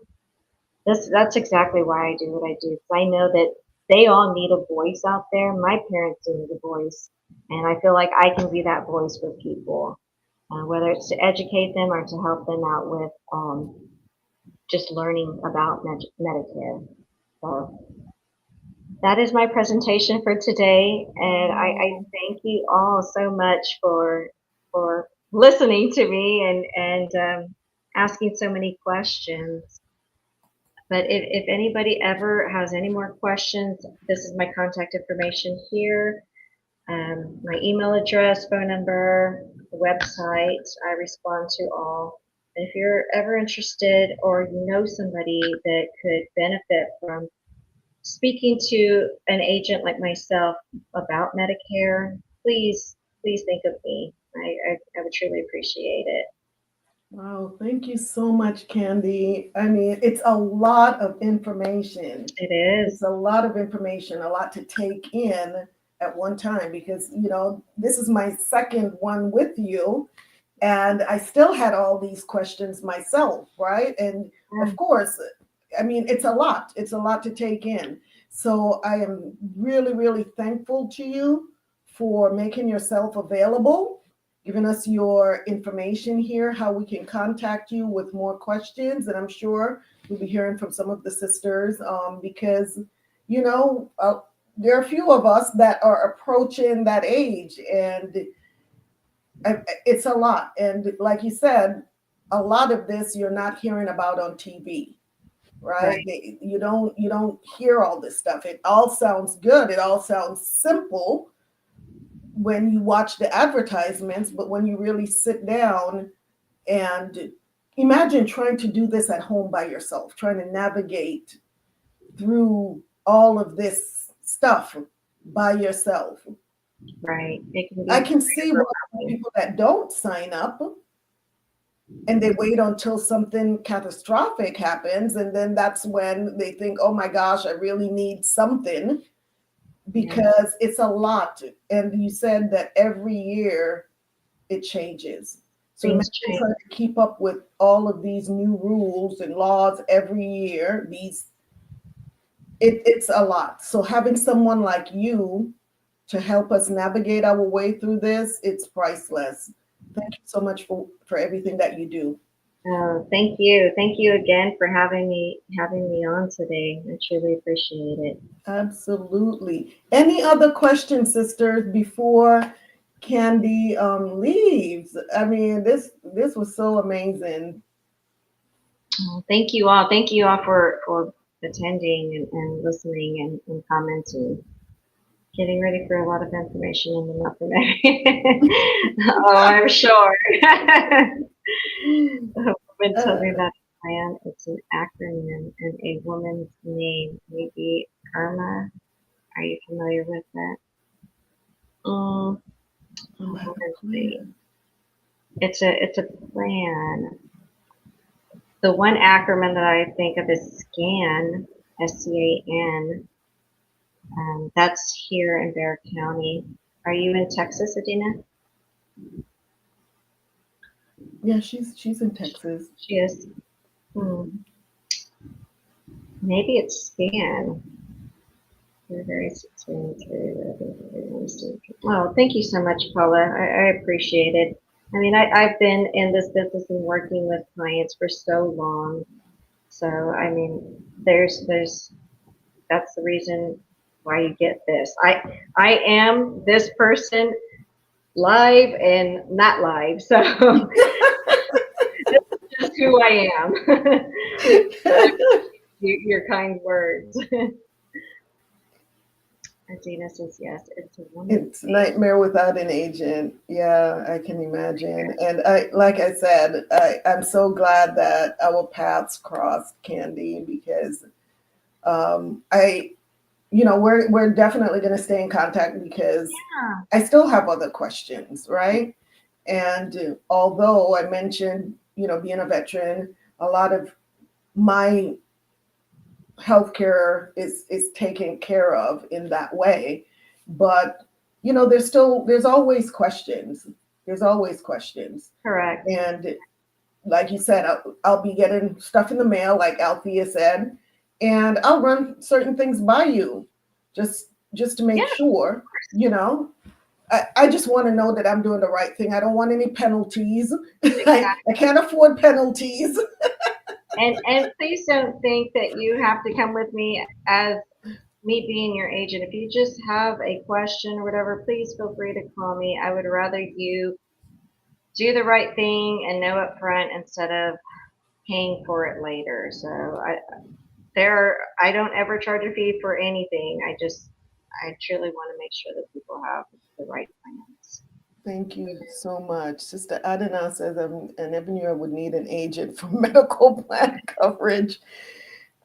that's exactly why I do what I do. I know that they all need a voice out there. My parents need a voice, and I feel like I can be that voice for people, whether it's to educate them or to help them out with just learning about Medicare. So that is my presentation for today, and I thank you all so much for listening to me and asking so many questions. But if anybody ever has any more questions, this is my contact information here, my email address, phone number, website. I respond to all. And if you're ever interested or you know somebody that could benefit from speaking to an agent like myself about Medicare, please think of me. I would truly appreciate it. Wow, thank you so much, Candy. I mean, it's a lot of information. It is. It's a lot of information, a lot to take in at one time because, this is my second one with you. And I still had all these questions myself, right? And of course, I mean, it's a lot. It's a lot to take in. So I am really, really thankful to you for making yourself available, giving us your information here, how we can contact you with more questions. And I'm sure we'll be hearing from some of the sisters because, there are a few of us that are approaching that age, and it's a lot. And like you said, a lot of this you're not hearing about on TV, right? You don't hear all this stuff. It all sounds good. It all sounds simple when you watch the advertisements, but when you really sit down and imagine trying to do this at home by yourself, trying to navigate through all of this stuff by yourself. Right. I can see why people that don't sign up and they wait until something catastrophic happens, and then that's when they think, oh my gosh, I really need something, because it's a lot. And you said that every year it changes. So imagine trying to keep up with all of these new rules and laws every year, these it's a lot. So having someone like you to help us navigate our way through this, it's priceless. Thank you so much for everything that you do. Oh, thank you. Thank you again for having me on today. I truly appreciate it. Absolutely. Any other questions, sisters, before Candy leaves? I mean, this was so amazing. Oh, thank you all. Thank you all for attending and listening and commenting. Getting ready for a lot of information in the month of May. Oh, I'm sure. A woman told me Uh, that plan. It's an acronym and a woman's name. Maybe Irma. Are you familiar with that? Mm, I'm having let's a see. plan. It's a plan. The one acronym that I think of is SCAN, SCAN. That's here in Bear County. Are you in Texas, Adina? Yeah, she's in Texas. She is. Hmm. Maybe it's SCAN. Well, thank you so much, Paula. I appreciate it. I mean, I've been in this business and working with clients for so long. So, I mean, that's the reason why you get this. I am this person live and not live. So this is just who I am. Your kind words. Adina says yes. It's a woman's It's name. nightmare without an agent. Yeah, I can imagine. And like I said, I'm so glad that our paths crossed, Candy, because I, we're definitely going to stay in contact because Yeah, I still have other questions, right? And although I mentioned, being a veteran, a lot of my healthcare is taken care of in that way, but there's always questions. There's always questions, correct. and like you said, I'll be getting stuff in the mail, like Althea said, and I'll run certain things by you, just to make Yeah, sure. I just want to know that I'm doing the right thing. I don't want any penalties. I exactly. can't afford penalties. And please don't think that you have to come with me as me being your agent. If you just have a question or whatever, please feel free to call me. I would rather you do the right thing and know up front instead of paying for it later. So I don't ever charge a fee for anything. I truly want to make sure that people have the right plans. Thank you so much. Sister Adana says an Ebenezer would need an agent for medical plan coverage.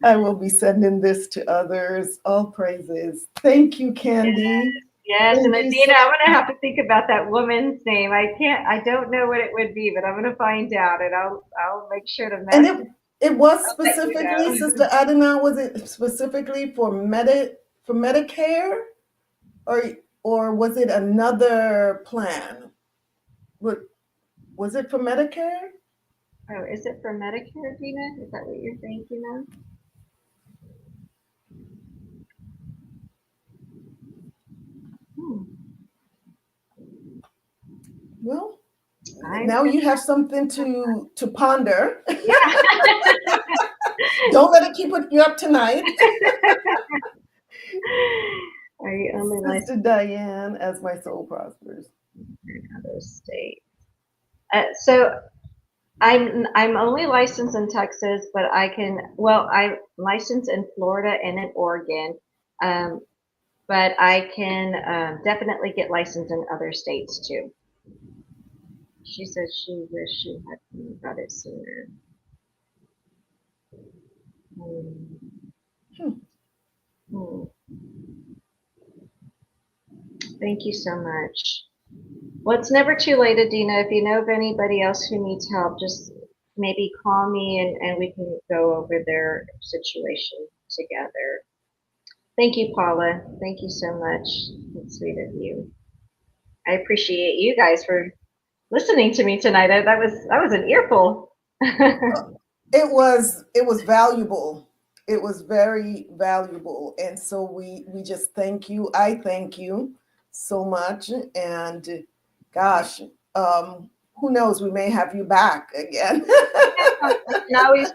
I will be sending this to others. All praises. Thank you, Candy. Yes, and Thank you Adina, so I'm gonna have to think about that woman's name. I don't know what it would be, but I'm gonna find out and I'll make sure to And message. it was I'll let you specifically, know. Sister Adana, was it specifically for Medicare, or was it another plan? What was it for Medicare? Oh, is it for Medicare, Adina? Is that what you're thinking of? Hmm. Well, I'm now gonna, you have something to ponder. yeah. Don't let it keep you up tonight. Are you only Sister licensed Diane, as my soul prospers. in other states? So I'm only licensed in Texas, but I'm licensed in Florida and in Oregon. Um, but I can definitely get licensed in other states too. She says she wished she had got it sooner. Hmm. Hmm. Hmm. Thank you so much. Well, it's never too late, Adina. If you know of anybody else who needs help, just maybe call me and we can go over their situation together. Thank you, Paula. Thank you so much. That's sweet of you. I appreciate you guys for listening to me tonight. That was an earful. It was valuable. It was very valuable. And so we just thank you. I thank you so much. And gosh, who knows, we may have you back again. We can always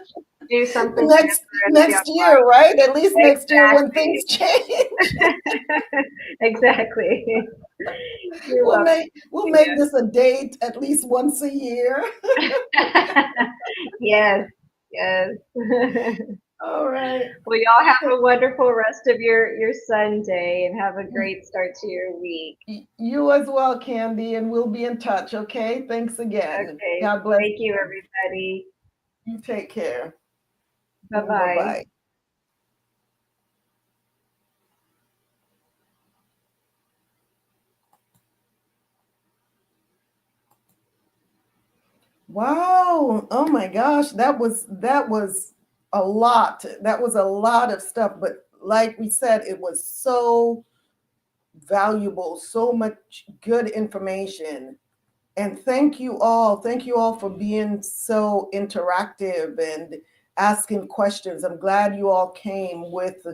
do something next year, right? At least next year when things change. Exactly. You're We'll welcome. make this a date at least once a year. Yes, yes. All right. Well, y'all have a wonderful rest of your Sunday and have a great start to your week. You as well, Candy, and we'll be in touch, okay? Thanks again. Okay. God bless. Thank you, everybody. You take care. Bye-bye. Bye-bye. Wow. Oh my gosh, that was a lot. That was a lot of stuff, but like we said, it was so valuable, so much good information. And thank you all. Thank you all for being so interactive and asking questions. I'm glad you all came with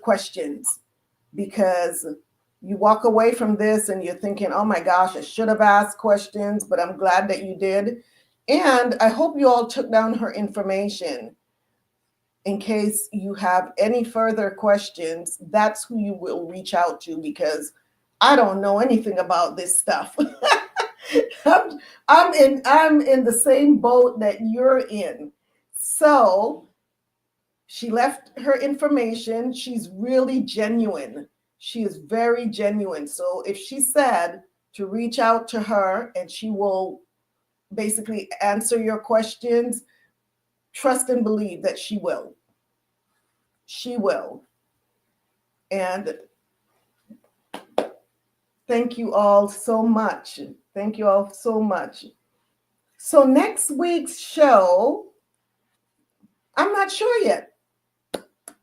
questions, because you walk away from this and you're thinking, oh my gosh, I should have asked questions, but I'm glad that you did. And I hope you all took down her information. In case you have any further questions, that's who you will reach out to, because I don't know anything about this stuff. I'm in the same boat that you're in. So she left her information. She's really genuine. She is very genuine. So if she said to reach out to her and she will basically answer your questions, trust and believe that she will. She will. And thank you all so much. Thank you all so much. So next week's show, I'm not sure yet.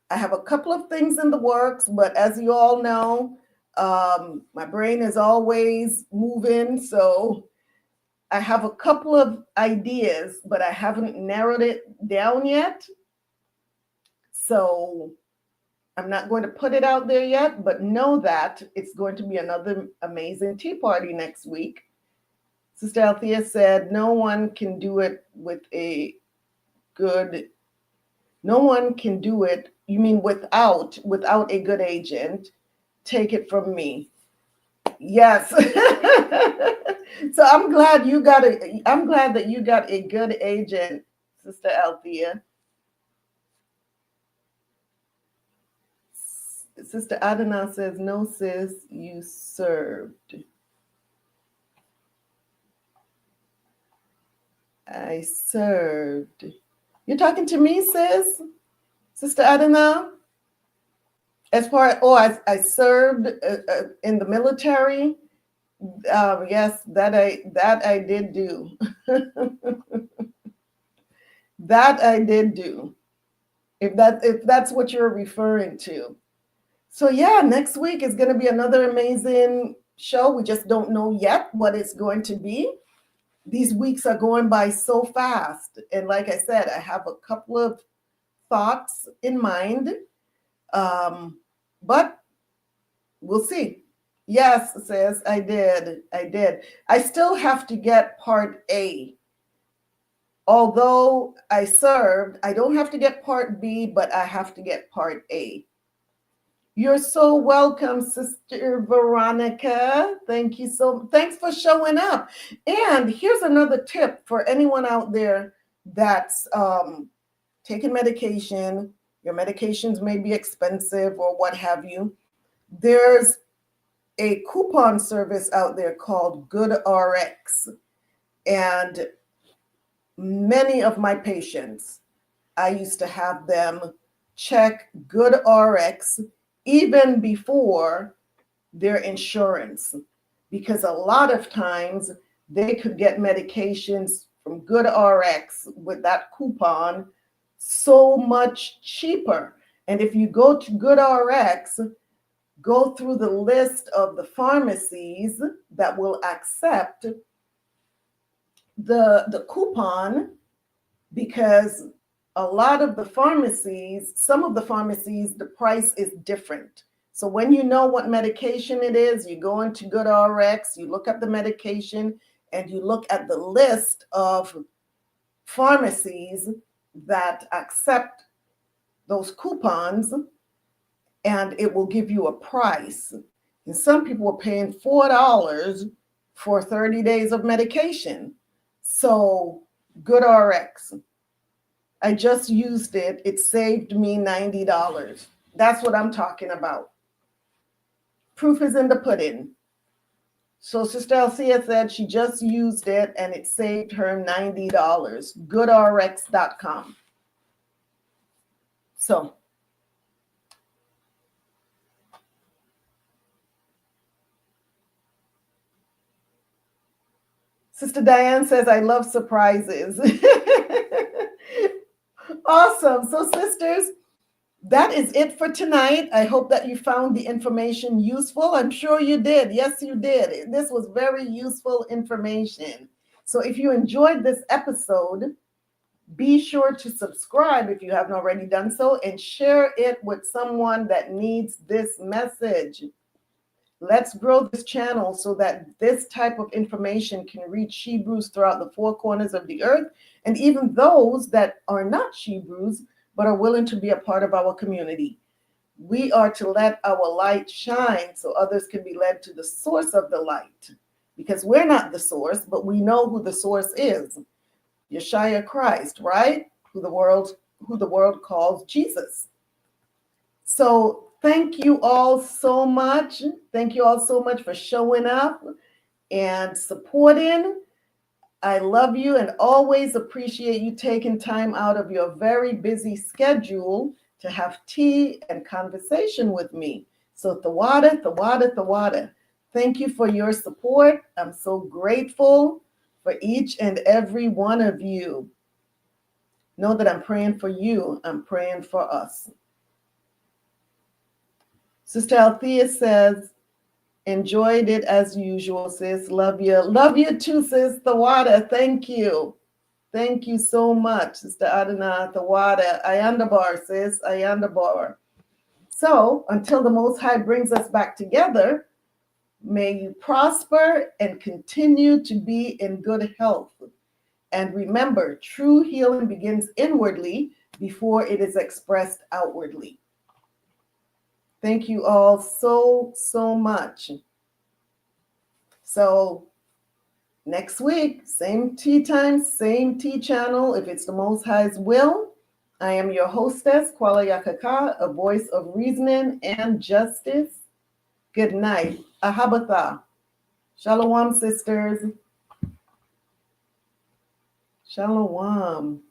I have a couple of things in the works, but as you all know, my brain is always moving. So I have a couple of ideas, but I haven't narrowed it down yet. So I'm not going to put it out there yet, but know that it's going to be another amazing tea party next week. Sister Althea said, no one can do it a good agent. Take it from me. Yes. So I'm glad that you got a good agent, Sister Althea. Sister Adana says, no, sis, you served. I served. You're talking to me, sis? Sister Adana? As far as, I served in the military. Yes, that I did do. That I did do. If that's what you're referring to. So yeah, next week is going to be another amazing show. We just don't know yet what it's going to be. These weeks are going by so fast. And like I said, I have a couple of thoughts in mind. But we'll see. Yes, sis, I did. I still have to get part A. Although I served, I don't have to get part B, but I have to get part A. You're so welcome, Sister Veronica. Thanks for showing up. And here's another tip for anyone out there that's taking medication. Your medications may be expensive or what have you. There's a coupon service out there called GoodRx. And many of my patients, I used to have them check GoodRx even before their insurance, because a lot of times they could get medications from GoodRx with that coupon so much cheaper. And if you go to GoodRx, go through the list of the pharmacies that will accept the coupon, because a lot of the pharmacies, some of the pharmacies, the price is different. So when you know what medication it is, you go into GoodRx, you look up the medication, and you look at the list of pharmacies that accept those coupons, and it will give you a price. And some people are paying $4 for 30 days of medication. So GoodRx, I just used it. It saved me $90. That's what I'm talking about. Proof is in the pudding. So Sister Alcia said she just used it and it saved her $90. GoodRx.com. So Sister Diane says, I love surprises. Awesome. So sisters, that is it for tonight. I hope that you found the information useful. I'm sure you did. Yes, you did. This was very useful information. So if you enjoyed this episode, be sure to subscribe if you haven't already done so, and share it with someone that needs this message. Let's grow this channel so that this type of information can reach Hebrews throughout the four corners of the earth, and even those that are not Hebrews but are willing to be a part of our community. We are to let our light shine so others can be led to the source of the light, because we're not the source, but we know who the source is. YASHAYA Christ, right? Who the world calls Jesus. So thank you all so much. Thank you all so much for showing up and supporting. I love you and always appreciate you taking time out of your very busy schedule to have tea and conversation with me. So Tawada. Thank you for your support. I'm so grateful for each and every one of you. Know that I'm praying for you. I'm praying for us. Sister Althea says, enjoyed it as usual, sis. Love you. Love you too, sis. Tawada, thank you. Thank you so much, Sister Adana, Tawada. Ayandabar, sis. Ayandabar. So, until the Most High brings us back together, may you prosper and continue to be in good health. And remember, true healing begins inwardly before it is expressed outwardly. Thank you all so much. So next week, same tea time, same tea channel, if it's the Most High's will. I am your hostess, Kwala Yakaka, a voice of reasoning and justice. Good night. Ahabatha. Shalom, sisters. Shalom.